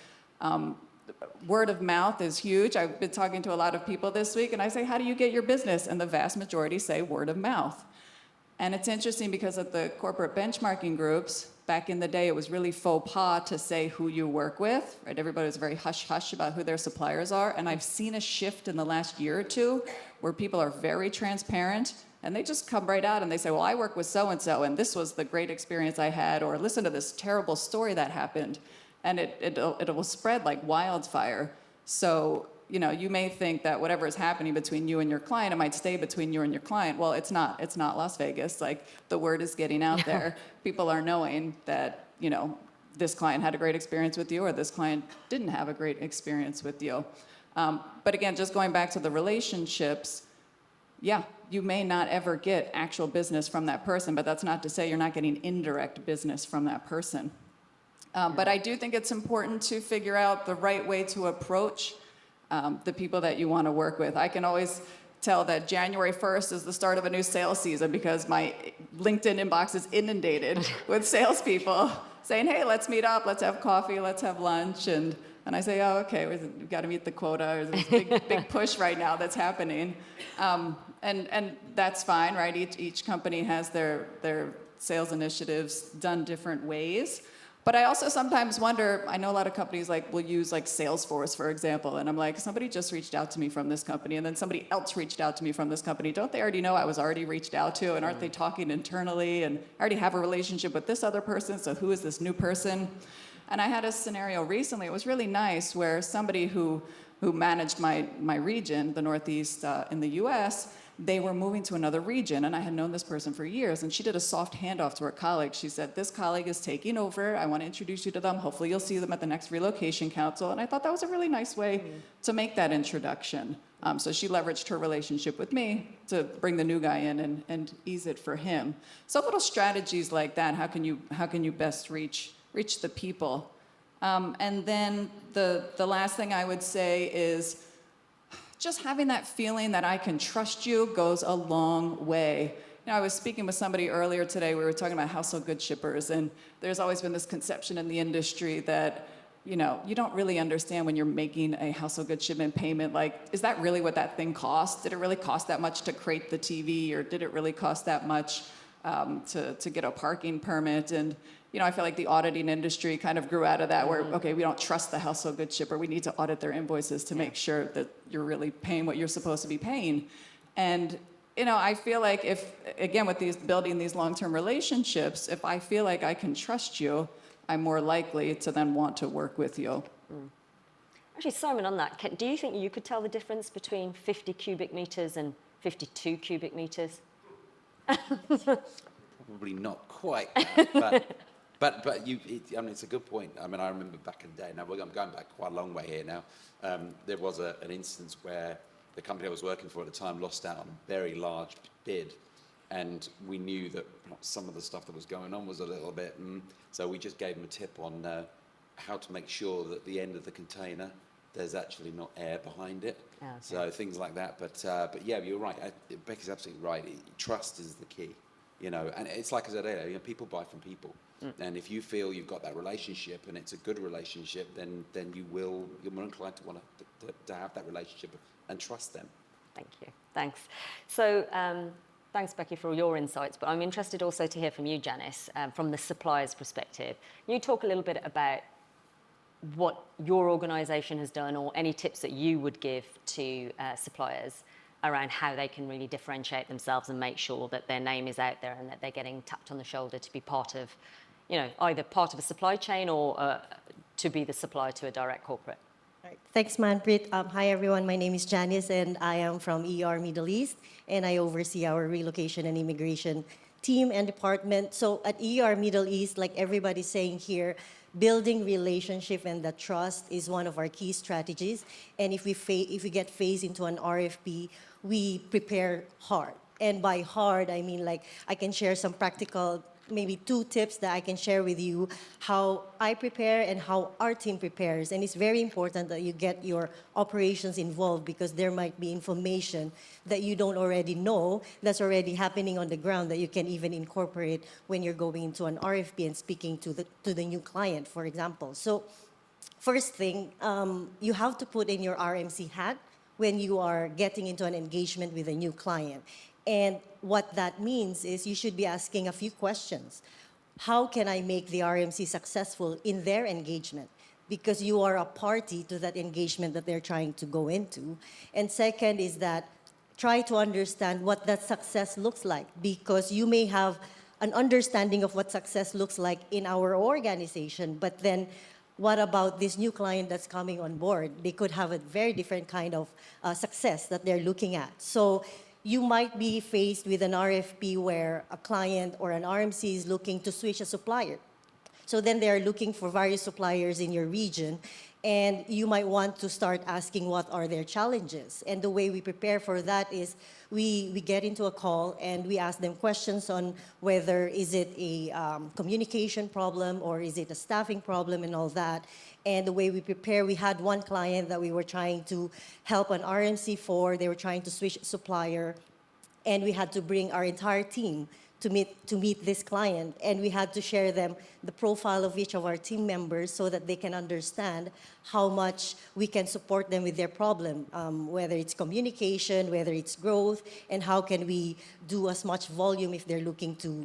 Word of mouth is huge. I've been talking to a lot of people this week, and I say, how do you get your business? And the vast majority say word of mouth. And it's interesting because at the corporate benchmarking groups, back in the day, it was really faux pas to say who you work with, right? Everybody was very hush-hush about who their suppliers are. And I've seen a shift in the last year or two where people are very transparent, and they just come right out and they say, well, I work with so-and-so, and this was the great experience I had, or listen to this terrible story that happened. And it will spread like wildfire. So, you know, you may think that whatever is happening between you and your client, it might stay between you and your client. Well, it's not. It's not Las Vegas. Like, the word is getting out there. People are knowing that, you know, this client had a great experience with you, or this client didn't have a great experience with you. But again, just going back to the relationships, yeah, you may not ever get actual business from that person, but that's not to say you're not getting indirect business from that person. But I do think it's important to figure out the right way to approach the people that you want to work with. I can always tell that January 1st is the start of a new sales season because my LinkedIn inbox is inundated with salespeople saying, hey, let's meet up, let's have coffee, let's have lunch. And I say, oh, okay, we've got to meet the quota. There's a big push right now that's happening. And that's fine, right? Each company has their sales initiatives done different ways. But I also sometimes wonder, I know a lot of companies will use Salesforce, for example, and I'm like, somebody just reached out to me from this company, and then somebody else reached out to me from this company. Don't they already know I was already reached out to, and aren't they talking internally, and I already have a relationship with this other person, so who is this new person? And I had a scenario recently, it was really nice, where somebody who managed my region, the Northeast in the US, they were moving to another region, and I had known this person for years, and she did a soft handoff to her colleague. She said, this colleague is taking over. I want to introduce you to them. Hopefully you'll see them at the next relocation council. And I thought that was a really nice way to make that introduction. So she leveraged her relationship with me to bring the new guy in and ease it for him. So little strategies like that, how can you best reach the people? And then the last thing I would say is, just having that feeling that I can trust you goes a long way. You know, I was speaking with somebody earlier today, we were talking about household goods shippers, and there's always been this conception in the industry that, you know, you don't really understand when you're making a household goods shipment payment, is that really what that thing cost? Did it really cost that much to crate the TV, or did it really cost that much to get a parking permit? And you know, I feel like the auditing industry kind of grew out of that, where, okay, we don't trust the household goods shipper. We need to audit their invoices to make sure that you're really paying what you're supposed to be paying. And, you know, I feel like if, again, with building these long-term relationships, if I feel like I can trust you, I'm more likely to then want to work with you. Actually, Simon, on that, do you think you could tell the difference between 50 cubic meters and 52 cubic meters? Probably not quite that, but I mean, it's a good point. I mean, I remember back in the day, now I'm going back quite a long way here now, there was an instance where the company I was working for at the time lost out on a very large bid, and we knew that some of the stuff that was going on was a little bit, so we just gave them a tip on how to make sure that at the end of the container there's actually not air behind it. Okay. So things like that, but yeah, you're right. Becky's absolutely right. Trust is the key. You know, and it's like I said earlier, you know, people buy from people. And if you feel you've got that relationship and it's a good relationship, then you're more inclined to want to have that relationship and trust them. Thank you. Thanks. So, thanks, Becky, for all your insights. But I'm interested also to hear from you, Janice, from the supplier's perspective. Can you talk a little bit about what your organisation has done, or any tips that you would give to suppliers around how they can really differentiate themselves and make sure that their name is out there and that they're getting tapped on the shoulder to be part of, you know, either part of a supply chain or to be the supplier to a direct corporate? Right. Thanks, Manpreet. Hi, everyone. My name is Janice, and I am from ER Middle East, and I oversee our relocation and immigration team and department. So at ER Middle East, like everybody's saying here, building relationship and the trust is one of our key strategies. And if we get phased into an RFP, we prepare hard. And by hard, I mean, like, I can share some practical, maybe 2 tips that I can share with you how I prepare and how our team prepares. And it's very important that you get your operations involved, because there might be information that you don't already know that's already happening on the ground that you can even incorporate when you're going into an RFP and speaking to the new client, for example. So first thing, you have to put in your RMC hat when you are getting into an engagement with a new client. And what that means is you should be asking a few questions. How can I make the RMC successful in their engagement? Because you are a party to that engagement that they're trying to go into. And second is that try to understand what that success looks like, because you may have an understanding of what success looks like in our organization, but then what about this new client that's coming on board? They could have a very different kind of success that they're looking at. So you might be faced with an RFP where a client or an RMC is looking to switch a supplier. So then they are looking for various suppliers in your region, and you might want to start asking what are their challenges. And the way we prepare for that is we get into a call and we ask them questions on whether is it a communication problem or is it a staffing problem and all that. And the way we prepare, we had one client that we were trying to help an RMC for. They were trying to switch supplier, and we had to bring our entire team to meet this client, and we had to share them the profile of each of our team members so that they can understand how much we can support them with their problem, whether it's communication, whether it's growth, and how can we do as much volume if they're looking to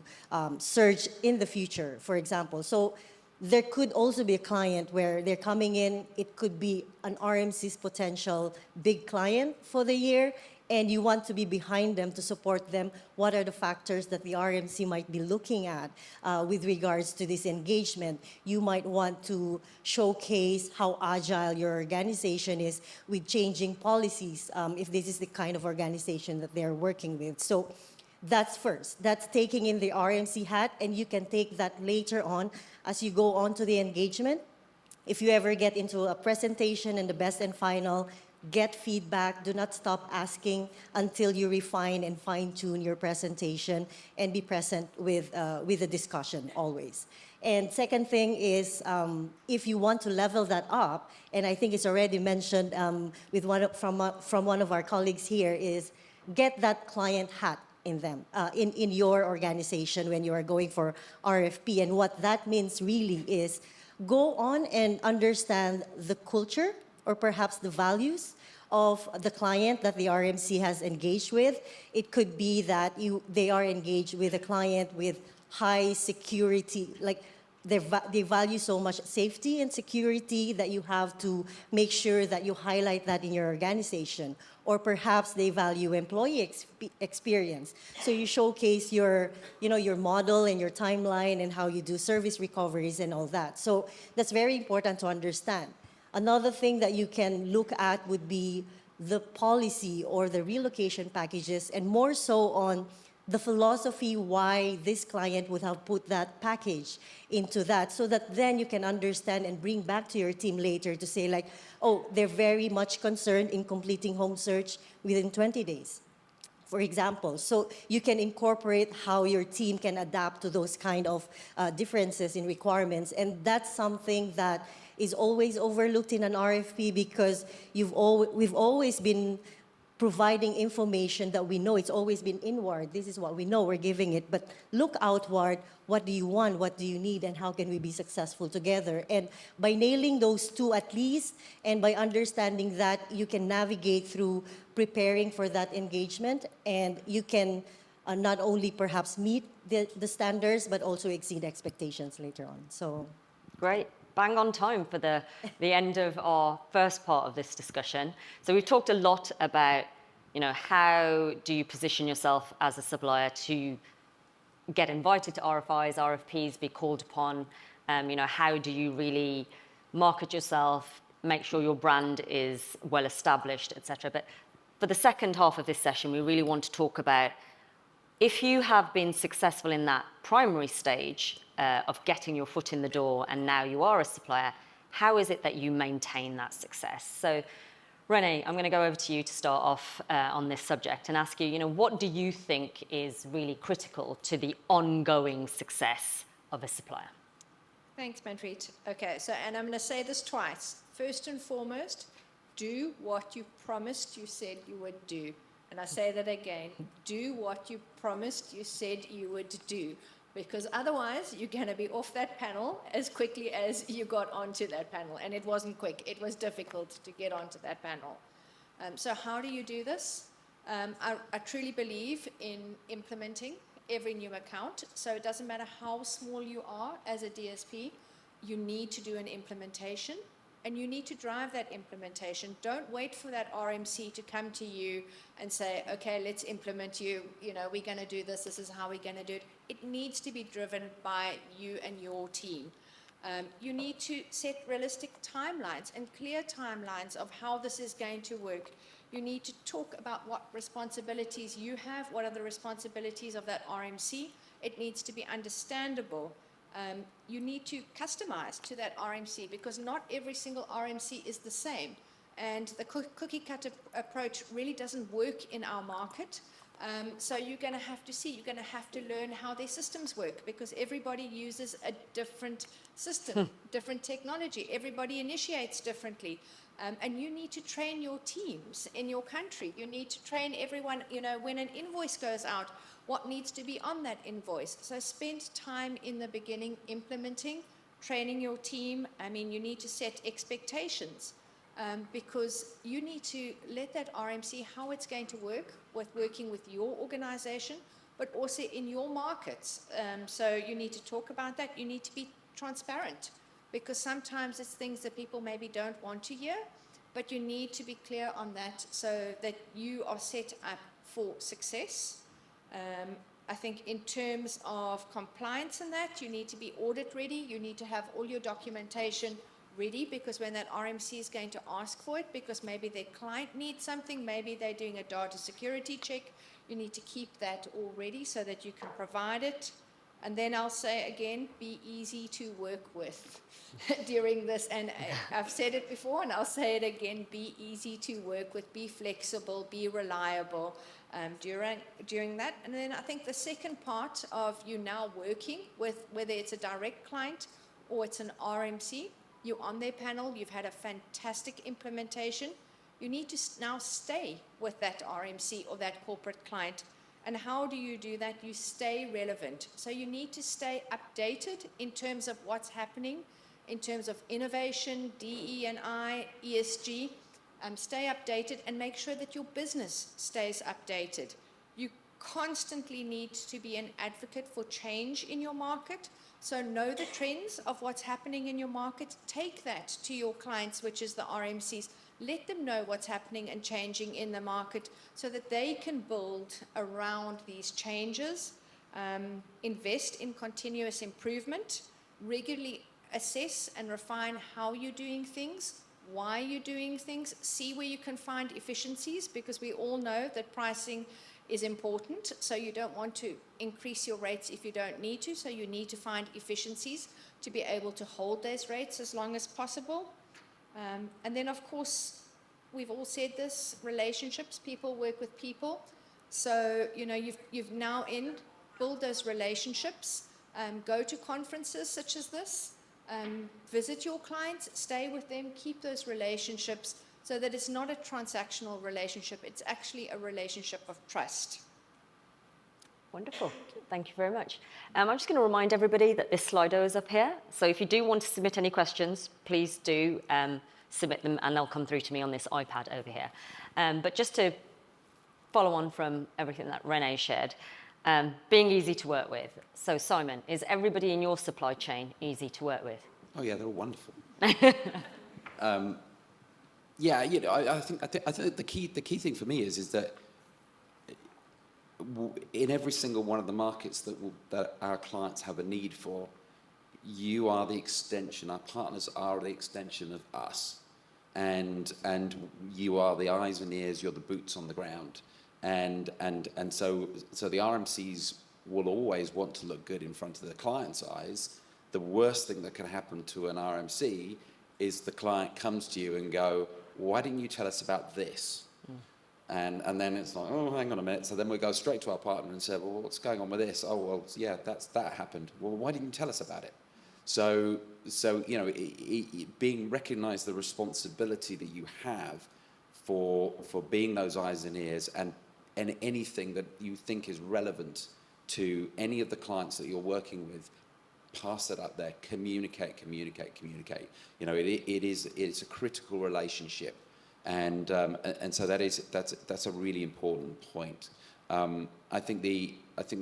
surge in the future, for example. So there could also be a client where they're coming in, it could be an RMC's potential big client for the year, and you want to be behind them to support them. What are the factors that the RMC might be looking at with regards to this engagement? You might want to showcase how agile your organization is with changing policies, if this is the kind of organization that they're working with. So that's first. That's taking in the RMC hat, and you can take that later on as you go on to the engagement. If you ever get into a presentation and the best and final, get feedback. Do not stop asking until you refine and fine-tune your presentation, and be present with the discussion always. And second thing is, if you want to level that up, and I think it's already mentioned with from one of our colleagues here, is get that client hat in them, in your organization when you are going for RFP. And what that means really is go on and understand the culture, or perhaps the values of the client that the RMC has engaged with. It could be that they are engaged with a client with high security, like they value so much safety and security that you have to make sure that you highlight that in your organization. Or perhaps they value employee experience. So you showcase your model and your timeline and how you do service recoveries and all that. So that's very important to understand. Another thing that you can look at would be the policy or the relocation packages, and more so on the philosophy why this client would have put that package into that, so that then you can understand and bring back to your team later to say like, oh, they're very much concerned in completing home search within 20 days, for example. So you can incorporate how your team can adapt to those kind of differences in requirements. And that's something that is always overlooked in an RFP, because we've always been providing information that we know. It's always been inward. This is what we know, we're giving it. But look outward. What do you want? What do you need? And how can we be successful together? And by nailing those two at least, and by understanding that, you can navigate through preparing for that engagement, and you can not only perhaps meet the standards, but also exceed expectations later on. So, Great. Bang on time for the end of our first part of this discussion. So we've talked a lot about, how do you position yourself as a supplier to get invited to RFIs, RFPs, be called upon? How do you really market yourself, make sure your brand is well established, etc. But for the second half of this session, we really want to talk about, if you have been successful in that primary stage of getting your foot in the door and now you are a supplier, how is it that you maintain that success? So, Renee, I'm going to go over to you to start off on this subject and ask you, what do you think is really critical to the ongoing success of a supplier? Thanks, Manpreet. Okay, and I'm going to say this twice. First and foremost, do what you promised you said you would do. And I say that again, do what you promised you said you would do. Because otherwise, you're going to be off that panel as quickly as you got onto that panel. And it wasn't quick. It was difficult to get onto that panel. So how do you do this? I truly believe in implementing every new account. So it doesn't matter how small you are as a DSP, you need to do an implementation. And you need to drive that implementation. Don't wait for that RMC to come to you and say, okay, let's implement you. We're going to do this. This is how we're going to do it. It needs to be driven by you and your team. You need to set realistic timelines and clear timelines of how this is going to work. You need to talk about what responsibilities you have. What are the responsibilities of that RMC? It needs to be understandable. You need to customize to that RMC, because not every single RMC is the same. And the cookie cutter approach really doesn't work in our market. So you're going to have to you're going to have to learn how their systems work, because everybody uses a different system, different technology. Everybody initiates differently. And you need to train your teams in your country. You need to train everyone, when an invoice goes out, what needs to be on that invoice. So spend time in the beginning implementing, training your team. You need to set expectations, because you need to let that RMC how it's going to work with working with your organization, but also in your markets. So you need to talk about that. You need to be transparent, because sometimes it's things that people maybe don't want to hear, but you need to be clear on that so that you are set up for success. I think in terms of compliance and that, you need to be audit ready. You need to have all your documentation ready, because when that RMC is going to ask for it, because maybe their client needs something, maybe they're doing a data security check, you need to keep that all ready so that you can provide it. And then I'll say again, be easy to work with during this. And I've said it before and I'll say it again, be easy to work with, be flexible, be reliable during that. And then I think the second part of you now working with, whether it's a direct client or it's an RMC, you're on their panel, you've had a fantastic implementation, you need to now stay with that RMC or that corporate client. And how do you do that? You stay relevant. So you need to stay updated in terms of what's happening, in terms of innovation, DE&I, ESG. Stay updated and make sure that your business stays updated. You constantly need to be an advocate for change in your market. So know the trends of what's happening in your market. Take that to your clients, which is the RMCs. Let them know what's happening and changing in the market so that they can build around these changes. Invest in continuous improvement. Regularly assess and refine how you're doing things, why you're doing things. See where you can find efficiencies, because we all know that pricing is important. So you don't want to increase your rates if you don't need to. So you need to find efficiencies to be able to hold those rates as long as possible. And then, of course, we've all said this, relationships, people work with people. So, you've now build those relationships, go to conferences such as this, visit your clients, stay with them, keep those relationships so that it's not a transactional relationship, it's actually a relationship of trust. Wonderful. Thank you very much. I'm just going to remind everybody that this Slido is up here. So if you do want to submit any questions, please do submit them and they'll come through to me on this iPad over here. But just to follow on from everything that Renee shared, being easy to work with. So Simon, is everybody in your supply chain easy to work with? Oh yeah, they're all wonderful. Yeah, you know, I think the key thing for me is that in every single one of the markets that our clients have a need for, you are the extension. Our partners are the extension of us, and you are the eyes and ears. You're the boots on the ground, and so the RMCs will always want to look good in front of the client's eyes. The worst thing that can happen to an RMC is the client comes to you and go, "Why didn't you tell us about this?" And then it's like, "Oh, hang on a minute." So then we go straight to our partner and say, "Well, what's going on with this?" "Oh, well, yeah, that happened." "Well, why didn't you tell us about it?" So you know, being recognized the responsibility that you have for being those eyes and ears, and anything that you think is relevant to any of the clients that you're working with, pass that up there. Communicate. You know, it's a critical relationship. And so that's a really important point. I think the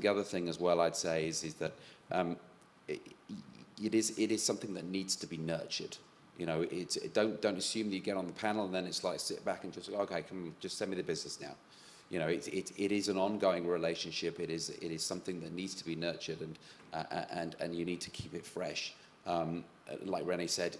other thing as well I'd say is that it is something that needs to be nurtured. You know, don't assume that you get on the panel and then it's like sit back and just okay, just send me the business now. You know, it is an ongoing relationship. It is something that needs to be nurtured, and you need to keep it fresh. Like Renee said,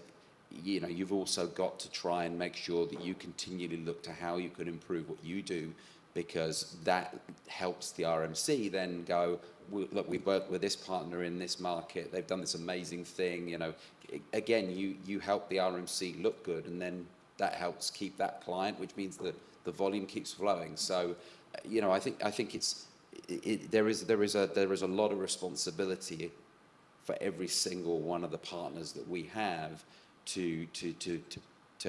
you know, you've also got to try and make sure that you continually look to how you can improve what you do, because that helps the RMC then go, look, we've worked with this partner in this market, they've done this amazing thing, you know. Again, you help the RMC look good, and then that helps keep that client, which means that the volume keeps flowing. So, you know, I think there is a lot of responsibility for every single one of the partners that we have to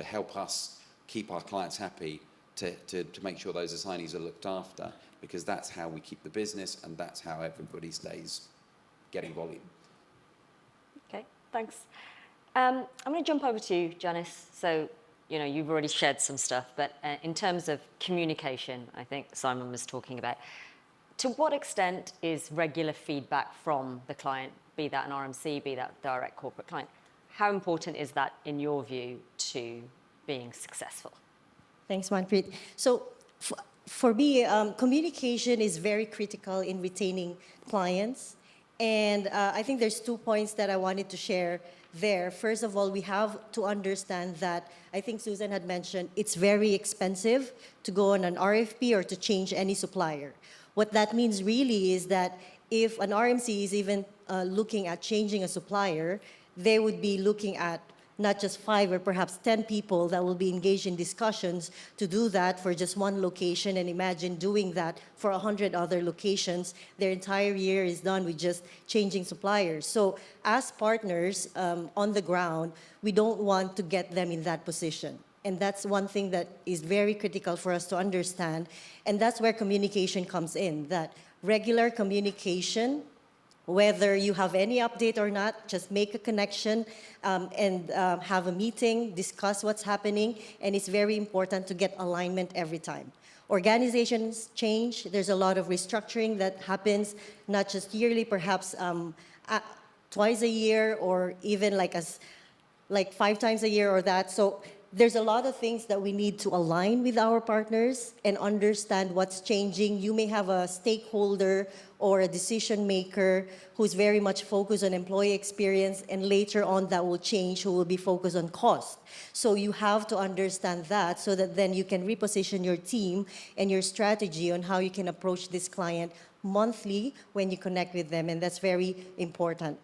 help us keep our clients happy, to make sure those assignees are looked after, because that's how we keep the business, and that's how everybody stays getting volume. Okay, thanks. I'm going to jump over to you, Janice. So, you know, you've already shared some stuff, but in terms of communication, I think Simon was talking about, to what extent is regular feedback from the client, be that an RMC, be that direct corporate client, how important is that in your view to being successful? Thanks, Manpreet. So for me, communication is very critical in retaining clients. And I think there's 2 points that I wanted to share there. First of all, we have to understand that, I think Susan had mentioned, it's very expensive to go on an RFP or to change any supplier. What that means really is that if an RMC is even looking at changing a supplier, they would be looking at not just 5 or perhaps 10 people that will be engaged in discussions to do that for just one location. And imagine doing that for 100 other locations. Their entire year is done with just changing suppliers. So as partners on the ground, we don't want to get them in that position. And that's one thing that is very critical for us to understand. And that's where communication comes in, that regular communication, whether you have any update or not, just make a connection and have a meeting, discuss what's happening, and it's very important to get alignment every time. Organizations change. There's a lot of restructuring that happens, not just yearly, perhaps twice a year, or even like 5 times a year or that. So there's a lot of things that we need to align with our partners and understand what's changing. You may have a stakeholder or a decision maker who's very much focused on employee experience, and later on that will change, who will be focused on cost. So you have to understand that, so that then you can reposition your team and your strategy on how you can approach this client monthly when you connect with them, and that's very important.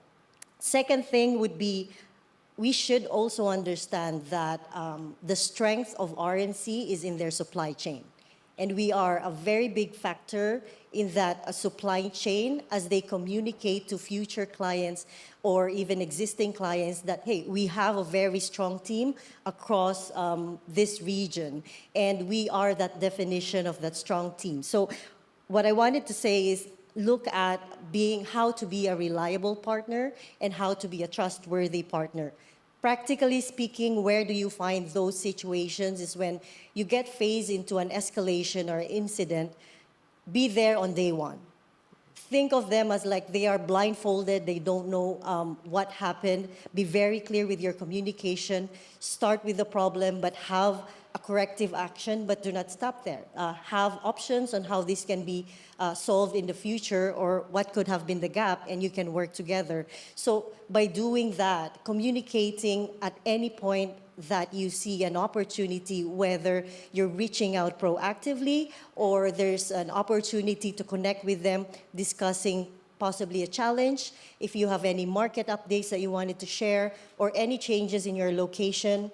Second thing would be, we should also understand that the strength of RNC is in their supply chain. And we are a very big factor in that supply chain as they communicate to future clients or even existing clients that, hey, we have a very strong team across this region. And we are that definition of that strong team. So what I wanted to say is look at how to be a reliable partner and how to be a trustworthy partner. Practically speaking, where do you find those situations is when you get phased into an escalation or incident, be there on day one. Think of them as like they are blindfolded, they don't know what happened. Be very clear with your communication. Start with the problem, but have a corrective action, but do not stop there. Have options on how this can be solved in the future or what could have been the gap, and you can work together. So by doing that, communicating at any point that you see an opportunity, whether you're reaching out proactively or there's an opportunity to connect with them, discussing possibly a challenge, if you have any market updates that you wanted to share or any changes in your location,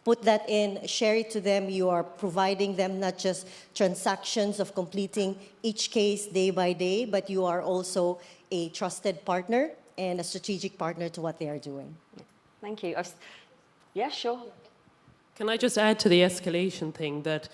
put that in, share it to them. You are providing them not just transactions of completing each case day by day, but you are also a trusted partner and a strategic partner to what they are doing. Thank you. Yeah, sure. Can I just add to the escalation thing that,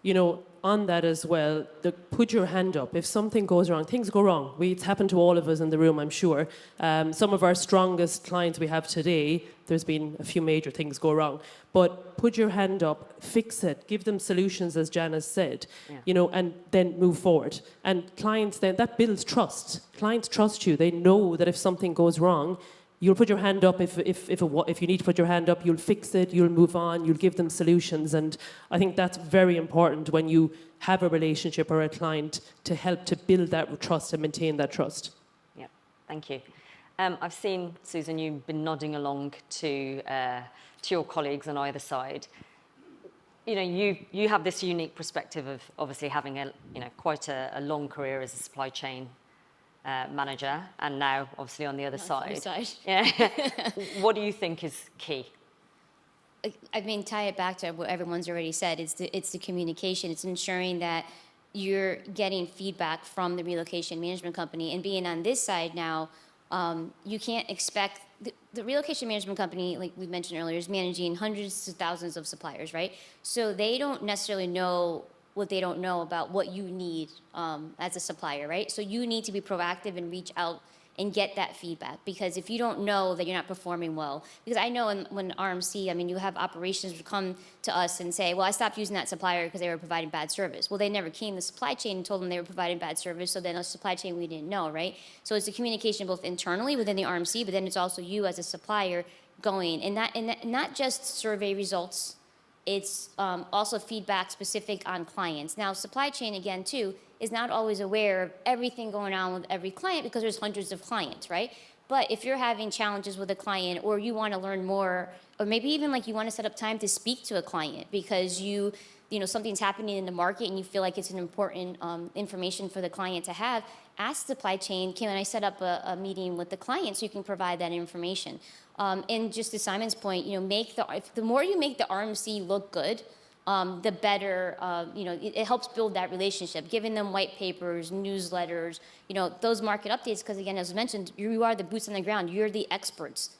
you know, on that as well, put your hand up. If something goes wrong, things go wrong. It's happened to all of us in the room, I'm sure. Some of our strongest clients we have today, there's been a few major things go wrong. But put your hand up, fix it, give them solutions, as Janice said, you know, and then move forward. And clients then, that builds trust. Clients trust you. They know that if something goes wrong, you'll put your hand up if you need to put your hand up, you'll fix it, you'll move on, you'll give them solutions. And I think that's very important when you have a relationship or a client to help to build that trust and maintain that trust. Yeah, thank you. I've seen, Susan, you've been nodding along to your colleagues on either side. You know, you have this unique perspective of obviously having quite a long career as a supply chain manager, and now obviously on the other side. Yeah. What do you think is key? I mean, tie it back to what everyone's already said. It's the communication. It's ensuring that you're getting feedback from the relocation management company. And being on this side now, you can't expect the relocation management company, like we mentioned earlier, is managing hundreds of thousands of suppliers, right? So they don't necessarily know what they don't know about what you need as a supplier, right? So you need to be proactive and reach out and get that feedback, because if you don't know that you're not performing well, because I know when RMC, I mean, you have operations who come to us and say, well, I stopped using that supplier because they were providing bad service. Well, they never came to supply chain and told them they were providing bad service, so then a supply chain we didn't know, right? So it's a communication both internally within the RMC, but then it's also you as a supplier going, and not just survey results. It's also feedback specific on clients. Now, supply chain, again, too, is not always aware of everything going on with every client because there's hundreds of clients, right? But if you're having challenges with a client, or you want to learn more, or maybe even like you want to set up time to speak to a client because you know something's happening in the market and you feel like it's an important information for the client to have, ask supply chain, can I set up a meeting with the client so you can provide that information? And just to Simon's point, you know, the more you make the RMC look good, the better, you know, it helps build that relationship, giving them white papers, newsletters, you know, those market updates, because again, as mentioned, you are the boots on the ground, you're the experts.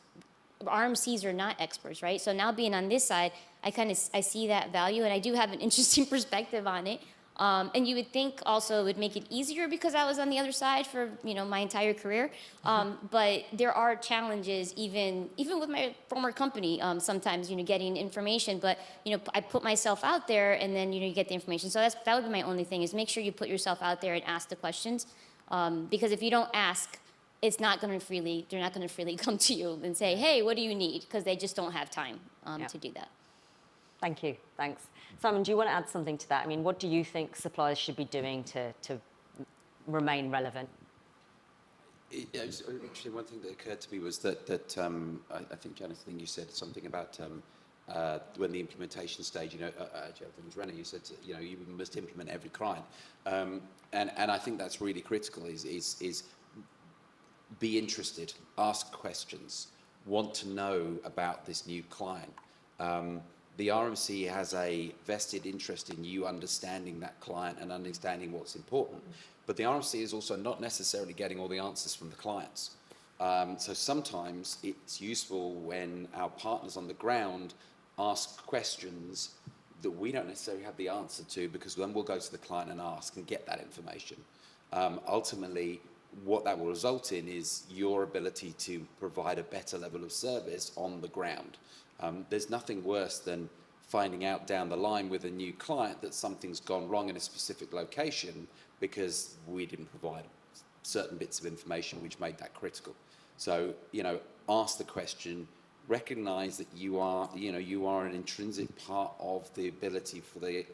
RMCs are not experts, right? So now being on this side, I see that value, and I do have an interesting perspective on it. And you would think also it would make it easier because I was on the other side for, you know, my entire career. But there are challenges even with my former company, sometimes, you know, getting information. But, you know, I put myself out there and then, you know, you get the information. So that would be my only thing, is make sure you put yourself out there and ask the questions. Because if you don't ask, they're not going to freely come to you and say, hey, what do you need? Because they just don't have time to do that. Thank you. Thanks. Simon, do you want to add something to that? I mean, what do you think suppliers should be doing to remain relevant? Actually, one thing that occurred to me was that I think, Janice, you said something about when the implementation stage, you know, Renner, you said, you know, you must implement every client. And I think that's really critical, is be interested, ask questions, want to know about this new client. the RMC has a vested interest in you understanding that client and understanding what's important. But the RMC is also not necessarily getting all the answers from the clients. So sometimes it's useful when our partners on the ground ask questions that we don't necessarily have the answer to, because then we'll go to the client and ask and get that information. Ultimately, what that will result in is your ability to provide a better level of service on the ground. There's nothing worse than finding out down the line with a new client that something's gone wrong in a specific location because we didn't provide certain bits of information which made that critical. So, ask the question, recognize that you are an intrinsic part of the ability for the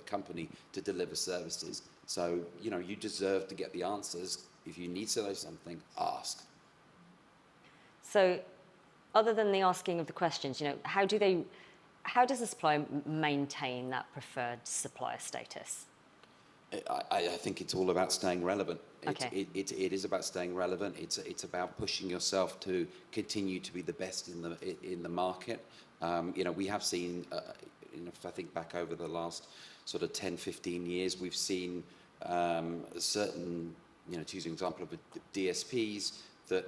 company to deliver services. So, you deserve to get the answers. If you need to know something, ask. So, other than the asking of the questions, how does a supplier maintain that preferred supplier status? I think it's all about staying relevant. Okay. It is about staying relevant. It's about pushing yourself to continue to be the best in the market. We have seen, if I think back over the last sort of 10, 15 years, we've seen certain, to use an example of DSPs that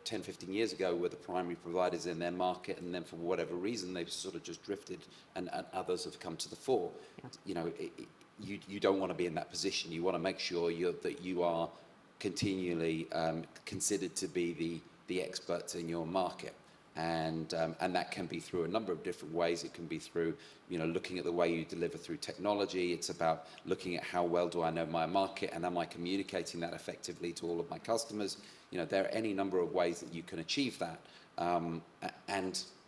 10, 15 years ago were the primary providers in their market, and then for whatever reason they've sort of just drifted, and others have come to the fore. Yeah. You don't want to be in that position. You want to make sure that you are continually considered to be the experts in your market, and that can be through a number of different ways. It can be through looking at the way you deliver through technology. It's about looking at how well do I know my market, and am I communicating that effectively to all of my customers. There are any number of ways that you can achieve that, and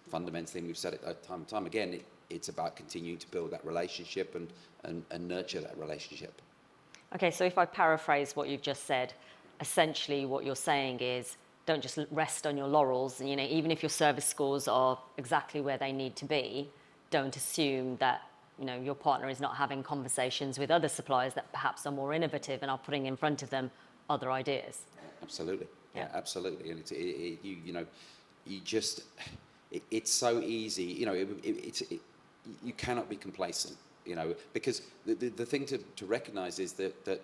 fundamentally, and we've said it time and time again, it's about continuing to build that relationship and nurture that relationship. Okay, so if I paraphrase what you've just said, essentially what you're saying is don't just rest on your laurels. Even if your service scores are exactly where they need to be, don't assume that your partner is not having conversations with other suppliers that perhaps are more innovative and are putting in front of them other ideas. Absolutely. Yeah, absolutely. And it's so easy. You cannot be complacent. Because the thing to recognise is that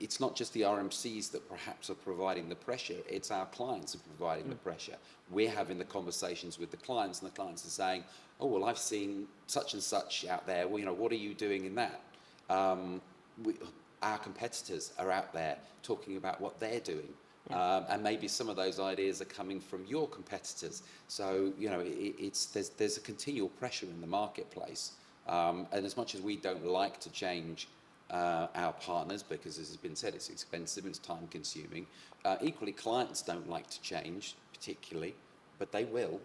it's not just the RMCs that perhaps are providing the pressure, it's our clients who are providing the pressure. We're having the conversations with the clients, and the clients are saying, oh, well, I've seen such and such out there. Well, what are you doing in that? Our competitors are out there talking about what they're doing. And maybe some of those ideas are coming from your competitors. So, there's a continual pressure in the marketplace. And as much as we don't like to change our partners, because as has been said, it's expensive, it's time consuming. Equally, clients don't like to change particularly, but they will.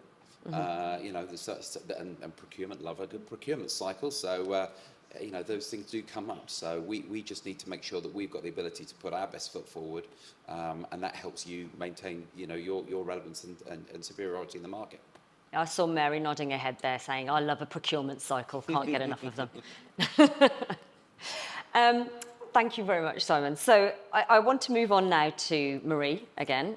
Mm-hmm. And procurement love a good procurement cycle. So, those things do come up. So we just need to make sure that we've got the ability to put our best foot forward, and that helps you maintain, your relevance and superiority in the market. I saw Mary nodding her head there saying, I love a procurement cycle, can't get enough of them. Thank you very much, Simon. So I want to move on now to Marie again.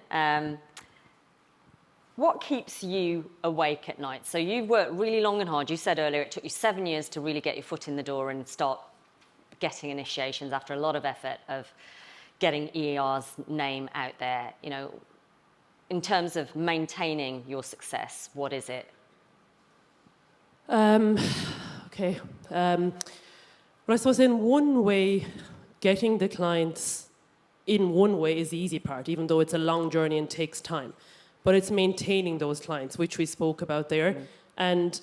What keeps you awake at night? So you've worked really long and hard. You said earlier it took you 7 years to really get your foot in the door and start getting initiations after a lot of effort of getting EER's name out there. In terms of maintaining your success, what is it? Okay. Well, I suppose in one way, getting the clients in one way is the easy part, even though it's a long journey and takes time. But it's maintaining those clients, which we spoke about there. Mm-hmm. And,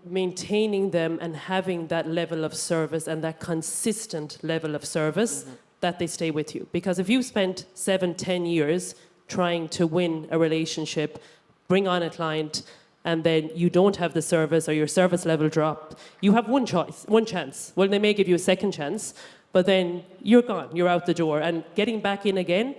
maintaining them and having that level of service and that consistent level of service, mm-hmm. that they stay with you. Because if you spent 7-10 years trying to win a relationship, bring on a client, and then you don't have the service or your service level dropped, you have one chance. Well, they may give you a second chance, but then you're gone, you're out the door. And getting back in again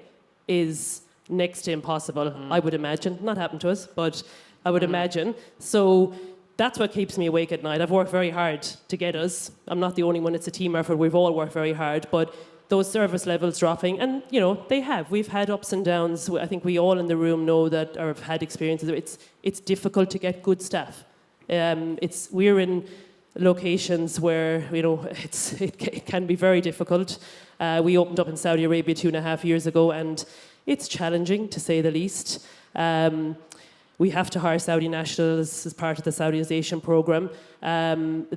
is next to impossible, I would imagine. Not happened to us, but I would imagine. So that's what keeps me awake at night. I've worked very hard to get us. I'm not the only one, it's a team effort. We've all worked very hard. But those service levels dropping, and they have. We've had ups and downs. I think we all in the room know that, or have had experiences. It's difficult to get good staff. We're in locations where it can be very difficult. We opened up in Saudi Arabia 2.5 years ago, and it's challenging to say the least. We have to hire Saudi nationals as part of the Saudization program.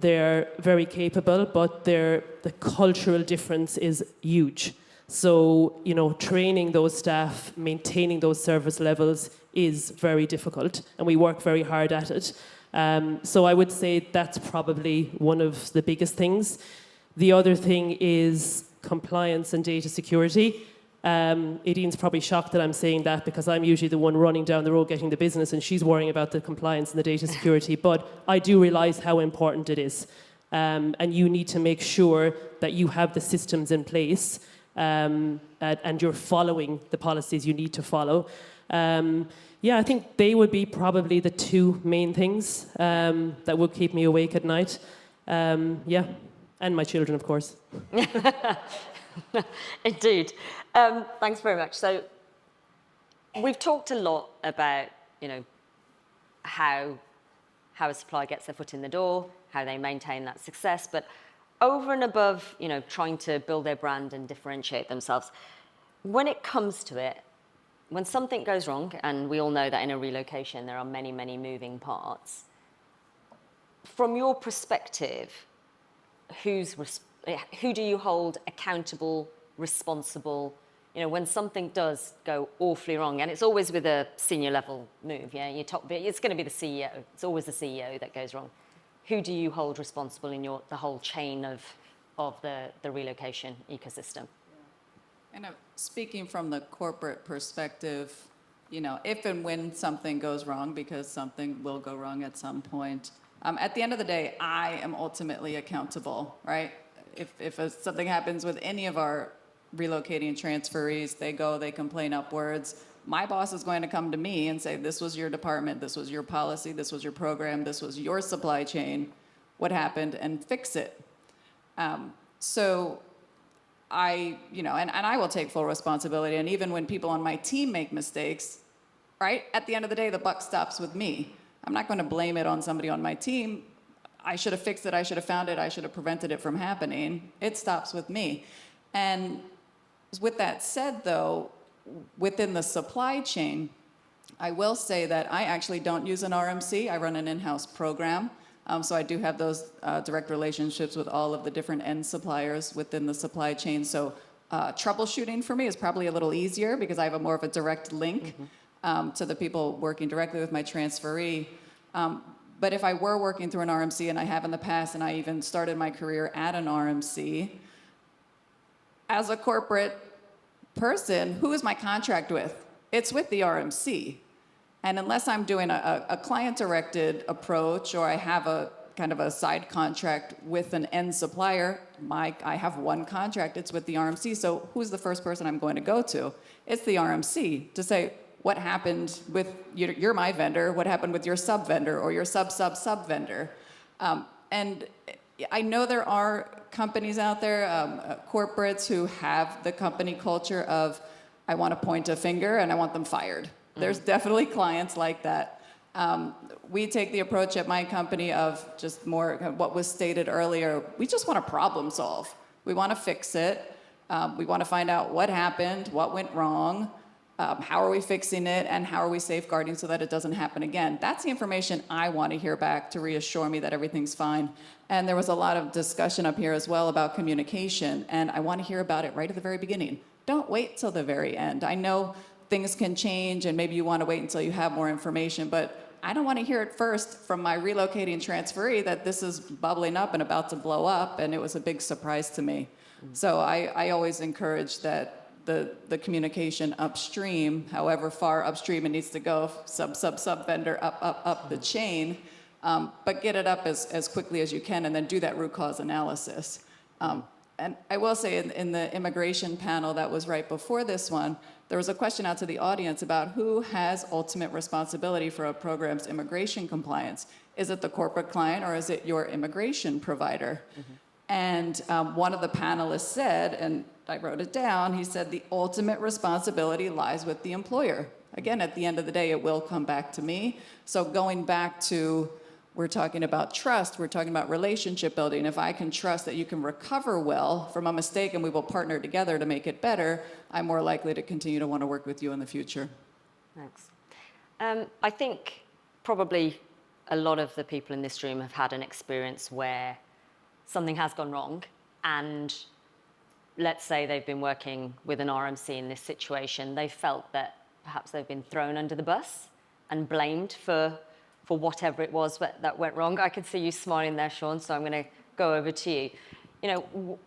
They're very capable, but the cultural difference is huge. So, training those staff, maintaining those service levels is very difficult, and we work very hard at it. So I would say that's probably one of the biggest things. The other thing is compliance and data security. Aideen's probably shocked that I'm saying that, because I'm usually the one running down the road getting the business, and she's worrying about the compliance and the data security. But I do realise how important it is. And you need to make sure that you have the systems in place and you're following the policies you need to follow. I think they would be probably the two main things that would keep me awake at night. And my children, of course. Indeed. Thanks very much. So we've talked a lot about, how a supplier gets their foot in the door, how they maintain that success, but over and above, trying to build their brand and differentiate themselves, when it comes to it, when something goes wrong, and we all know that in a relocation there are many, many moving parts, from your perspective, who do you hold accountable, responsible, when something does go awfully wrong? And it's always with a senior level move, it's going to be the CEO. It's always the CEO that goes wrong. Who do you hold responsible in the whole chain of the relocation ecosystem? And speaking from the corporate perspective, if and when something goes wrong, because something will go wrong at some point, at the end of the day, I am ultimately accountable, right? If something happens with any of our relocating transferees, they complain upwards, my boss is going to come to me and say, this was your department, this was your policy, this was your program, this was your supply chain, what happened, and fix it. So I will take full responsibility. And even when people on my team make mistakes, right, at the end of the day, the buck stops with me. I'm not going to blame it on somebody on my team. I should have fixed it, I should have found it, I should have prevented it from happening. It stops with me. And with that said, though, within the supply chain, I will say that I actually don't use an RMC. I run an in-house program. So I do have those direct relationships with all of the different end suppliers within the supply chain. So troubleshooting for me is probably a little easier because I have more of a direct link to the people working directly with my transferee. But if I were working through an RMC, and I have in the past, and I even started my career at an RMC, as a corporate person, who is my contract with? It's with the RMC. And unless I'm doing a client-directed approach, or I have a kind of a side contract with an end supplier, I have one contract, it's with the RMC. So who's the first person I'm going to go to? It's the RMC to say, what happened with, you're my vendor, what happened with your sub-vendor or your sub-vendor? And I know there are companies out there, corporates who have the company culture of, I want to point a finger and I want them fired. There's definitely clients like that. We take the approach at my company of just more what was stated earlier. We just want to problem solve. We want to fix it. We want to find out what happened, what went wrong, how are we fixing it, and how are we safeguarding so that it doesn't happen again. That's the information I want to hear back to reassure me that everything's fine. And there was a lot of discussion up here as well about communication, and I want to hear about it right at the very beginning. Don't wait till the very end. I know things can change, and maybe you want to wait until you have more information, but I don't want to hear it first from my relocating transferee that this is bubbling up and about to blow up, and it was a big surprise to me. So I always encourage that the communication upstream, however far upstream it needs to go, sub vendor, up the chain, but get it up as quickly as you can, and then do that root cause analysis. And I will say in the immigration panel that was right before this one, there was a question out to the audience about who has ultimate responsibility for a program's immigration compliance. Is it the corporate client or is it your immigration provider? And one of the panelists said, and I wrote it down. He said, the ultimate responsibility lies with the employer. Again, at the end of the day, it will come back to me. So going back to, we're talking about trust, we're talking about relationship building. If I can trust that you can recover well from a mistake and we will partner together to make it better, I'm more likely to continue to want to work with you in the future. Thanks. I think probably a lot of the people in this room have had an experience where something has gone wrong, and let's say they've been working with an RMC in this situation. They felt that perhaps they've been thrown under the bus and blamed for whatever it was that went wrong. I could see you smiling there, Sean, so I'm going to go over to you. You know,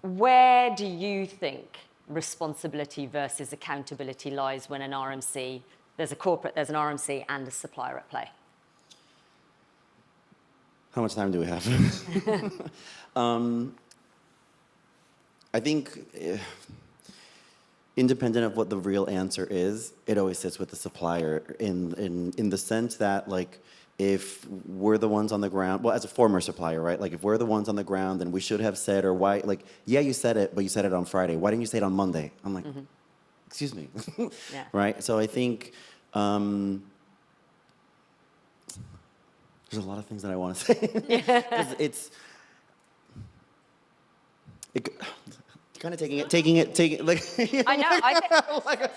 where do you think responsibility versus accountability lies when an RMC, there's a corporate, there's an RMC and a supplier at play? How much time do we have? I think independent of what the real answer is, it always sits with the supplier in the sense that, like, if we're the ones on the ground, well, as a former supplier, right? Like, if we're the ones on the ground, then we should have said, or why, like, yeah, you said it, but you said it on Friday. Why didn't you say it on Monday? I'm like, excuse me, Yeah. right? So I think there's a lot of things that I want to say. 'Cause it's kind of taking it like. I know.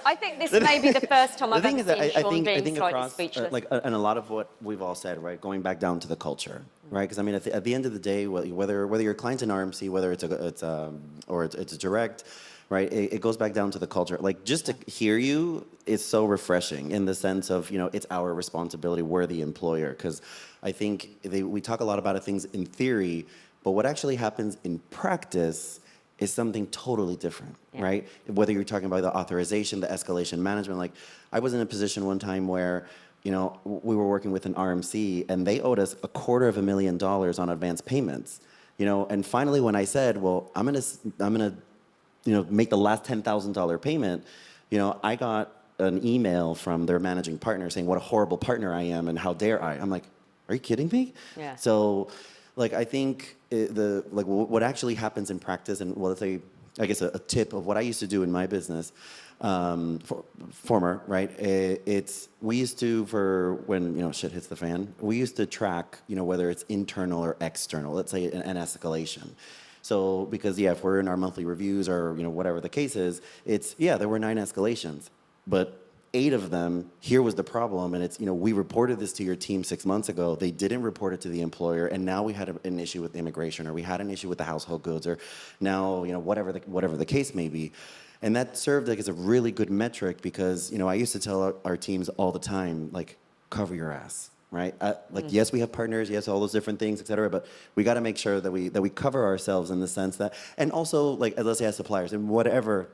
I think this may be the first time I've ever seen Sean being slightly across, speechless. and a lot of what we've all said, right, going back down to the culture, right? Because I mean, at the end of the day, whether your client's an RMC, whether it's a direct, right, it goes back down to the culture. Like, just to hear you is so refreshing in the sense of, you know, it's our responsibility, we're the employer. Because I think we talk a lot about things in theory, but what actually happens in practice is something totally different, right? Whether you're talking about the authorization, the escalation management. Like, I was in a position one time where, you know, we were working with an RMC and they owed us $250,000 on advance payments, you know, and finally when I said, well, I'm gonna, you know, make the last $10,000 payment, you know, I got an email from their managing partner saying what a horrible partner I am and how dare I. I'm like, are you kidding me? Yeah. So, like, I think what actually happens in practice, and well, let's say, I guess a tip of what I used to do in my business, former, right? We used to, for when, you know, shit hits the fan, we used to track, you know, whether it's internal or external, let's say an escalation. So, because if we're in our monthly reviews or, you know, whatever the case is, there were 9 escalations, but 8 of them, here was the problem, and it's, you know, we reported this to your team 6 months ago, they didn't report it to the employer, and now we had an issue with immigration, or we had an issue with the household goods, or now, you know, whatever the case may be. And that served like as a really good metric because, you know, I used to tell our teams all the time, like, cover your ass, right? Like, yes, we have partners, yes, all those different things, et cetera, but we got to make sure that we cover ourselves in the sense that, and also, like, let's say as suppliers, in whatever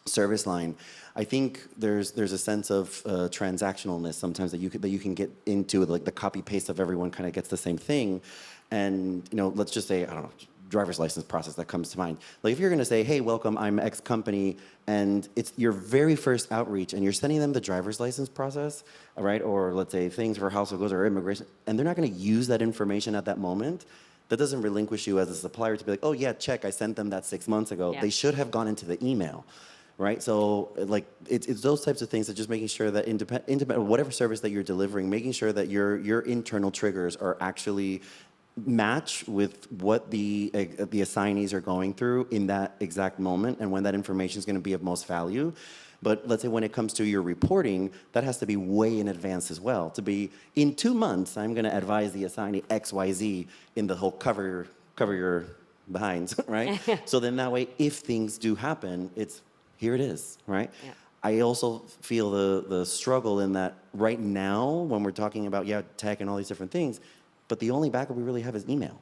service line, I think there's a sense of transactionalness sometimes that you can get into, like the copy paste of everyone kind of gets the same thing, and, you know, let's just say, I don't know, driver's license process that comes to mind. Like, if you're going to say, hey, welcome, I'm X company, and it's your very first outreach, and you're sending them the driver's license process, right, or let's say things for household goods or immigration, and they're not going to use that information at that moment. That doesn't relinquish you as a supplier to be like, oh yeah, check, I sent them that 6 months ago. Yeah. They should have gone into the email. Right, so like it's those types of things that just making sure that independent whatever service that you're delivering, making sure that your internal triggers are actually match with what the assignees are going through in that exact moment and when that information is going to be of most value. But let's say when it comes to your reporting, that has to be way in advance as well. To be in 2 months, I'm going to advise the assignee XYZ in the whole cover your behinds, right? So then that way, if things do happen, it's here it is, right? Yeah. I also feel the struggle in that right now when we're talking about tech and all these different things, but the only backup we really have is email.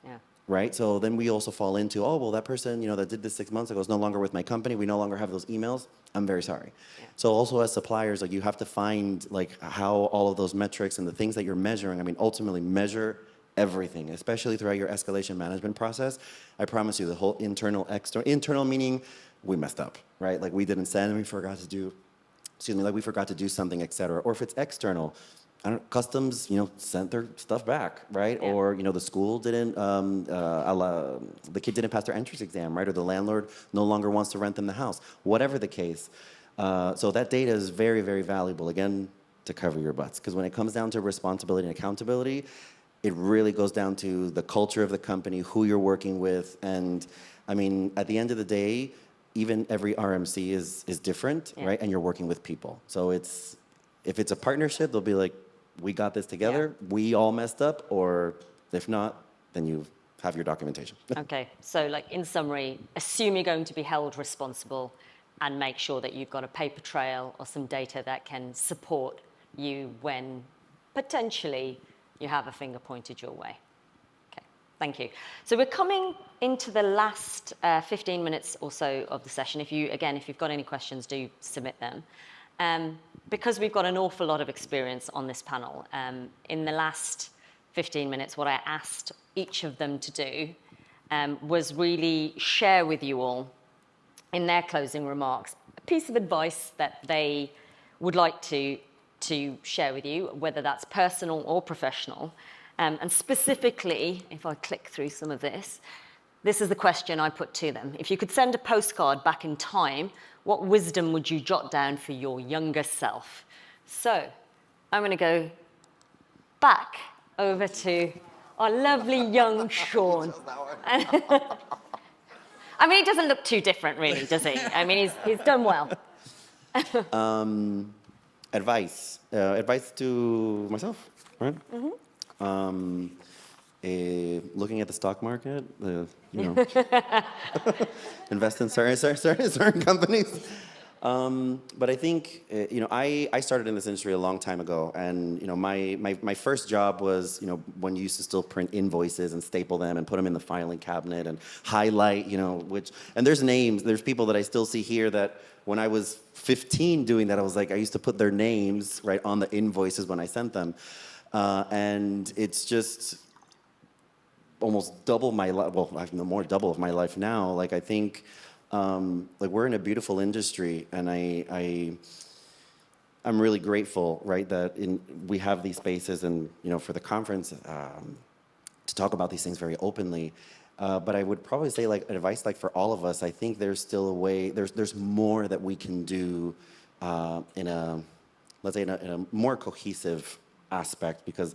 Yeah. Right? So then we also fall into, oh, well, that person, you know, that did this 6 months ago is no longer with my company. We no longer have those emails. I'm very sorry. Yeah. So also as suppliers, like, you have to find like how all of those metrics and the things that you're measuring, I mean, ultimately measure everything, especially throughout your escalation management process. I promise you the whole internal meaning we messed up, right? Like, we didn't send, we forgot to do, we forgot to do something, et cetera. Or if it's external, customs, sent their stuff back, right? Yeah. Or, the school didn't, the kid didn't pass their entrance exam, right? Or the landlord no longer wants to rent them the house, whatever the case. So that data is very, very valuable, again, to cover your butts. Because when it comes down to responsibility and accountability, it really goes down to the culture of the company, who you're working with. And I mean, at the end of the day, even every RMC is different, Yeah. right? And you're working with people. So if it's a partnership, they'll be like, we got this together, we all messed up, or if not, then you have your documentation. Okay, so like in summary, assume you're going to be held responsible and make sure that you've got a paper trail or some data that can support you when potentially you have a finger pointed your way. Okay, thank you. So we're coming into the last 15 minutes or so of the session. If you've got any questions, do submit them. Because we've got an awful lot of experience on this panel, in the last 15 minutes, what I asked each of them to do was really share with you all, in their closing remarks, a piece of advice that they would like to share with you, whether that's personal or professional. And specifically, if I click through some of this is the question I put to them. If you could send a postcard back in time, what wisdom would you jot down for your younger self? So I'm going to go back over to our lovely young Sean. I mean, he doesn't look too different, really, does he? I mean, he's done well. Advice to myself, right? Looking at the stock market, invest in certain companies. But I think, I started in this industry a long time ago, and my first job was, when you used to still print invoices and staple them and put them in the filing cabinet and highlight, and there's people that I still see here that when I was 15 doing that, I used to put their names right on the invoices when I sent them, and it's just almost double my life. Well, more double of my life now. I think. We're in a beautiful industry, and I'm really grateful, right, that we have these spaces and, for the conference to talk about these things very openly. But I would probably say, advice, for all of us, I think there's still a way, there's more that we can do in a more cohesive aspect, because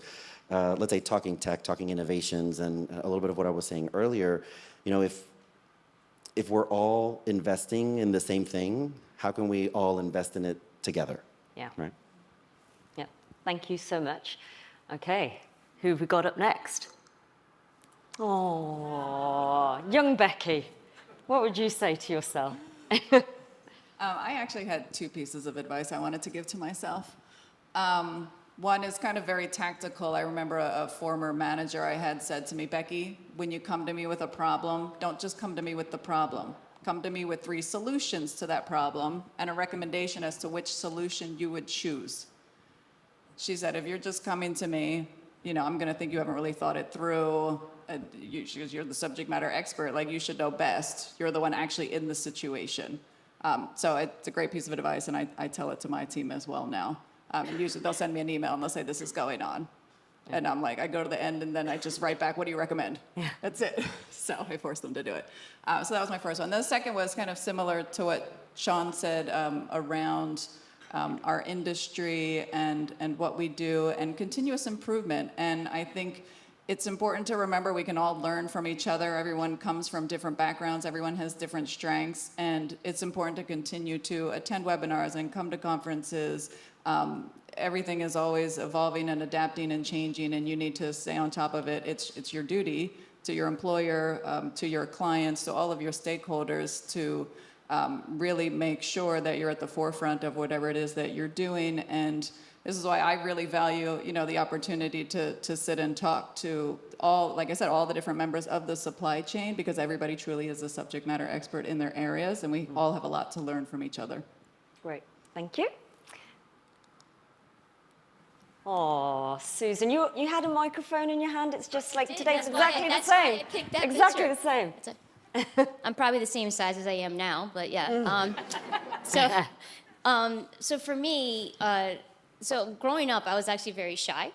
let's say talking tech, talking innovations, and a little bit of what I was saying earlier, if we're all investing in the same thing, how can we all invest in it together? Yeah. Right? Yeah. Thank you so much. Okay. Who have we got up next? Oh, young Becky. What would you say to yourself? I actually had two pieces of advice I wanted to give to myself. One is kind of very tactical. I remember a former manager I had said to me, Becky, when you come to me with a problem, don't just come to me with the problem. Come to me with 3 solutions to that problem and a recommendation as to which solution you would choose. She said, if you're just coming to me, I'm going to think you haven't really thought it through. She goes, you're the subject matter expert. You should know best. You're the one actually in the situation. So it's a great piece of advice, and I tell it to my team as well now. Usually they'll send me an email and they'll say, this is going on. Yeah. And I'm I go to the end and then I just write back, what do you recommend? Yeah. That's it. So I force them to do it. So that was my first one. Then the second was kind of similar to what Sean said around our industry and what we do and continuous improvement. And I think it's important to remember we can all learn from each other. Everyone comes from different backgrounds. Everyone has different strengths. And it's important to continue to attend webinars and come to conferences. Everything is always evolving and adapting and changing, and you need to stay on top of it. It's your duty to your employer, to your clients, to all of your stakeholders to really make sure that you're at the forefront of whatever it is that you're doing. And this is why I really value, the opportunity to sit and talk to all, like I said, all the different members of the supply chain, because everybody truly is a subject matter expert in their areas, and we all have a lot to learn from each other. Great. Thank you. Oh, Susan, you had a microphone in your hand. It's just today. It's exactly the same. Exactly the same. I'm probably the same size as I am now, but yeah. So for me, So growing up, I was actually very shy.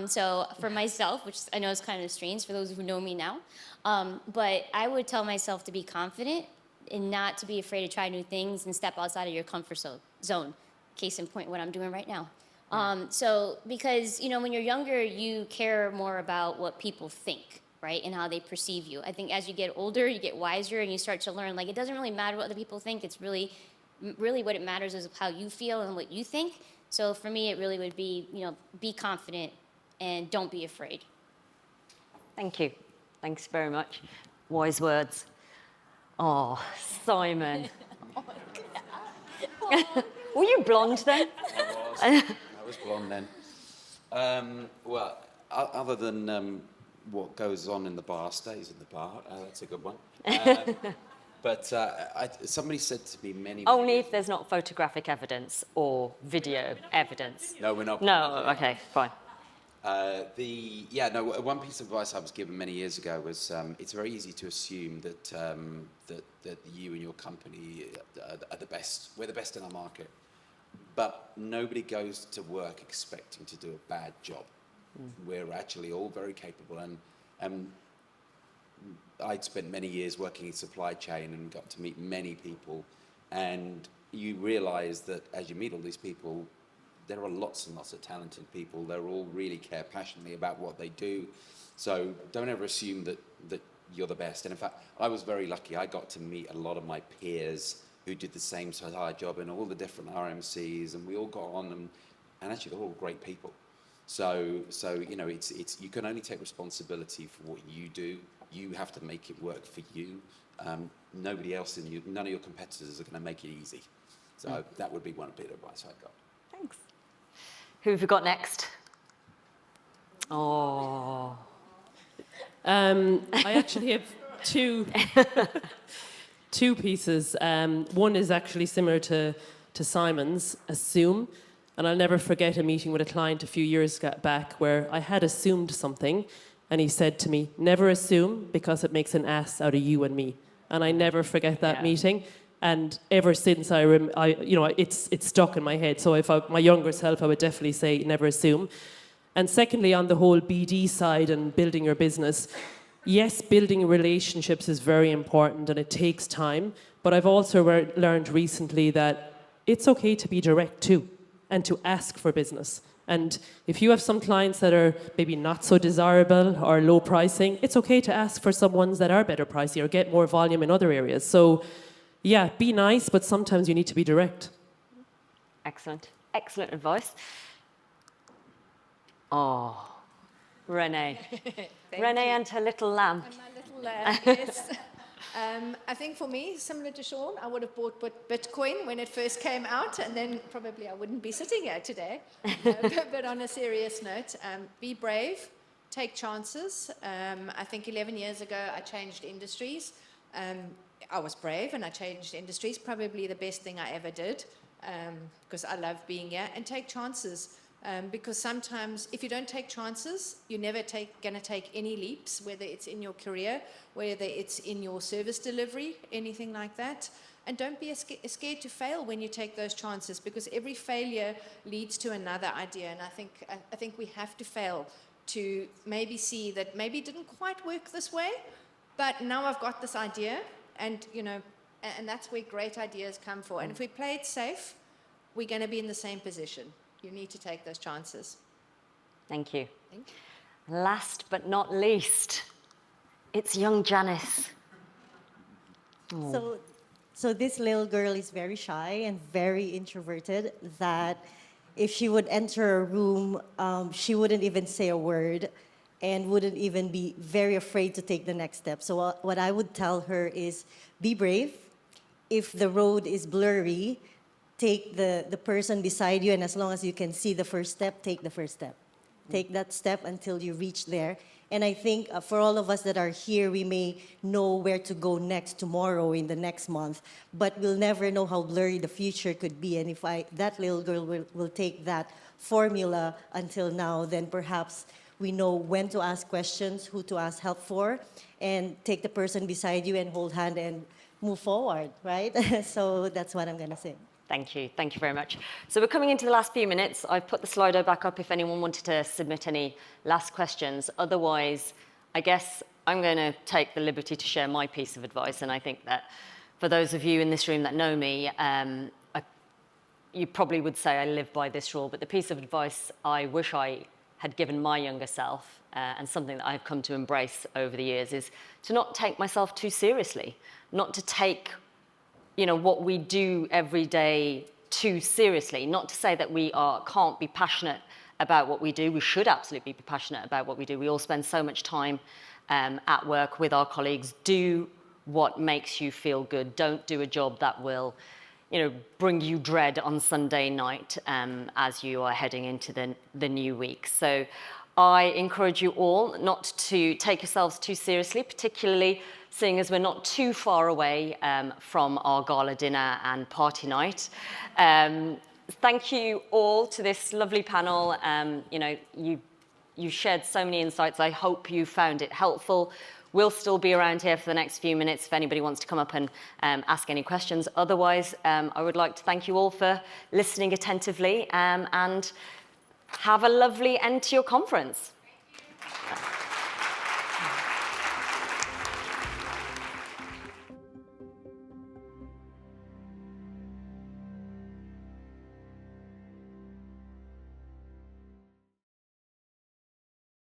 So for myself, which I know is kind of strange for those who know me now, but I would tell myself to be confident and not to be afraid to try new things and step outside of your comfort zone. Case in point, what I'm doing right now. So because, you know, when you're younger, you care more about what people think, right, and how they perceive you. I think as you get older, you get wiser and you start to learn, like, it doesn't really matter what other people think. It's really what it matters is how you feel and what you think. So for me, it really would be, you know, be confident and don't be afraid. Thank you. Thanks very much. Wise words. Oh, Simon. Were you blonde then? I was blonde then. Well, other than what goes on in the bar stays in the bar. That's a good one. But somebody said to me many. Only if there's not photographic evidence or video evidence. No, we're not. No, okay, fine. One piece of advice I was given many years ago was it's very easy to assume that that you and your company are the best. We're the best in our market, but nobody goes to work expecting to do a bad job. We're actually all very capable, and I'd spent many years working in supply chain and got to meet many people, and you realise that as you meet all these people, there are lots and lots of talented people. They all really care passionately about what they do. So don't ever assume that you're the best. And in fact, I was very lucky. I got to meet a lot of my peers who did the same sort of job in all the different RMCs, and we all got on, and actually they're all great people. So you know, it's you can only take responsibility for what you do. You have to make it work for you. Nobody else none of your competitors are going to make it easy. So that would be one bit of advice I got. Thanks. Who have we got next? Oh. I actually have two pieces. One is actually similar to Simon's, assume. And I'll never forget a meeting with a client a few years back where I had assumed something, and he said to me, "Never assume, because it makes an ass out of you and me." And I never forget that meeting. And ever since, it's stuck in my head. So if my younger self, I would definitely say never assume. And secondly, on the whole BD side and building your business, yes, building relationships is very important and it takes time. But I've also learned recently that it's okay to be direct too and to ask for business. And if you have some clients that are maybe not so desirable or low pricing, it's okay to ask for some ones that are better pricey or get more volume in other areas. So yeah, be nice, but sometimes you need to be direct. Excellent. Excellent advice. Oh, Renee. Renee and her little lamp. And my little yes. I think for me, similar to Sean, I would have bought Bitcoin when it first came out, and then probably I wouldn't be sitting here today. But on a serious note, be brave, take chances. I think 11 years ago, I changed industries. I was brave and I changed industries, probably the best thing I ever did, because I love being here, and take chances. Because sometimes if you don't take chances, you're never going to take any leaps, whether it's in your career, whether it's in your service delivery, anything like that. And don't be scared to fail when you take those chances, because every failure leads to another idea. And I think we have to fail to maybe see that maybe it didn't quite work this way, but now I've got this idea, and and that's where great ideas come from. And if we play it safe, we're going to be in the same position. You need to take those chances. Thank you. Last but not least, it's young Janice. So this little girl is very shy and very introverted, that if she would enter a room, she wouldn't even say a word and wouldn't even be very afraid to take the next step. So what I would tell her is, be brave. If the road is blurry, take the person beside you, and as long as you can see the first step, take the first step. Take that step until you reach there. And I think for all of us that are here, we may know where to go next tomorrow, in the next month, but we'll never know how blurry the future could be. And if that little girl will take that formula until now, then perhaps we know when to ask questions, who to ask help for, and take the person beside you and hold hand and move forward, right? So that's what I'm going to say. Thank you. Thank you very much. So we're coming into the last few minutes. I've put the Slido back up if anyone wanted to submit any last questions. Otherwise, I guess I'm going to take the liberty to share my piece of advice. And I think that for those of you in this room that know me, you probably would say I live by this rule. But the piece of advice I wish I had given my younger self, and something that I've come to embrace over the years, is to not take myself too seriously, not to take what we do every day too seriously. Not to say that we can't be passionate about what we do. We should absolutely be passionate about what we do. We all spend so much time at work with our colleagues. Do what makes you feel good. Don't do a job that will bring you dread on Sunday night as you are heading into the new week. So I encourage you all not to take yourselves too seriously, particularly seeing as we're not too far away from our gala dinner and party night. Thank you all to this lovely panel. You shared so many insights. I hope you found it helpful. We'll still be around here for the next few minutes if anybody wants to come up and ask any questions. Otherwise, I would like to thank you all for listening attentively and have a lovely end to your conference.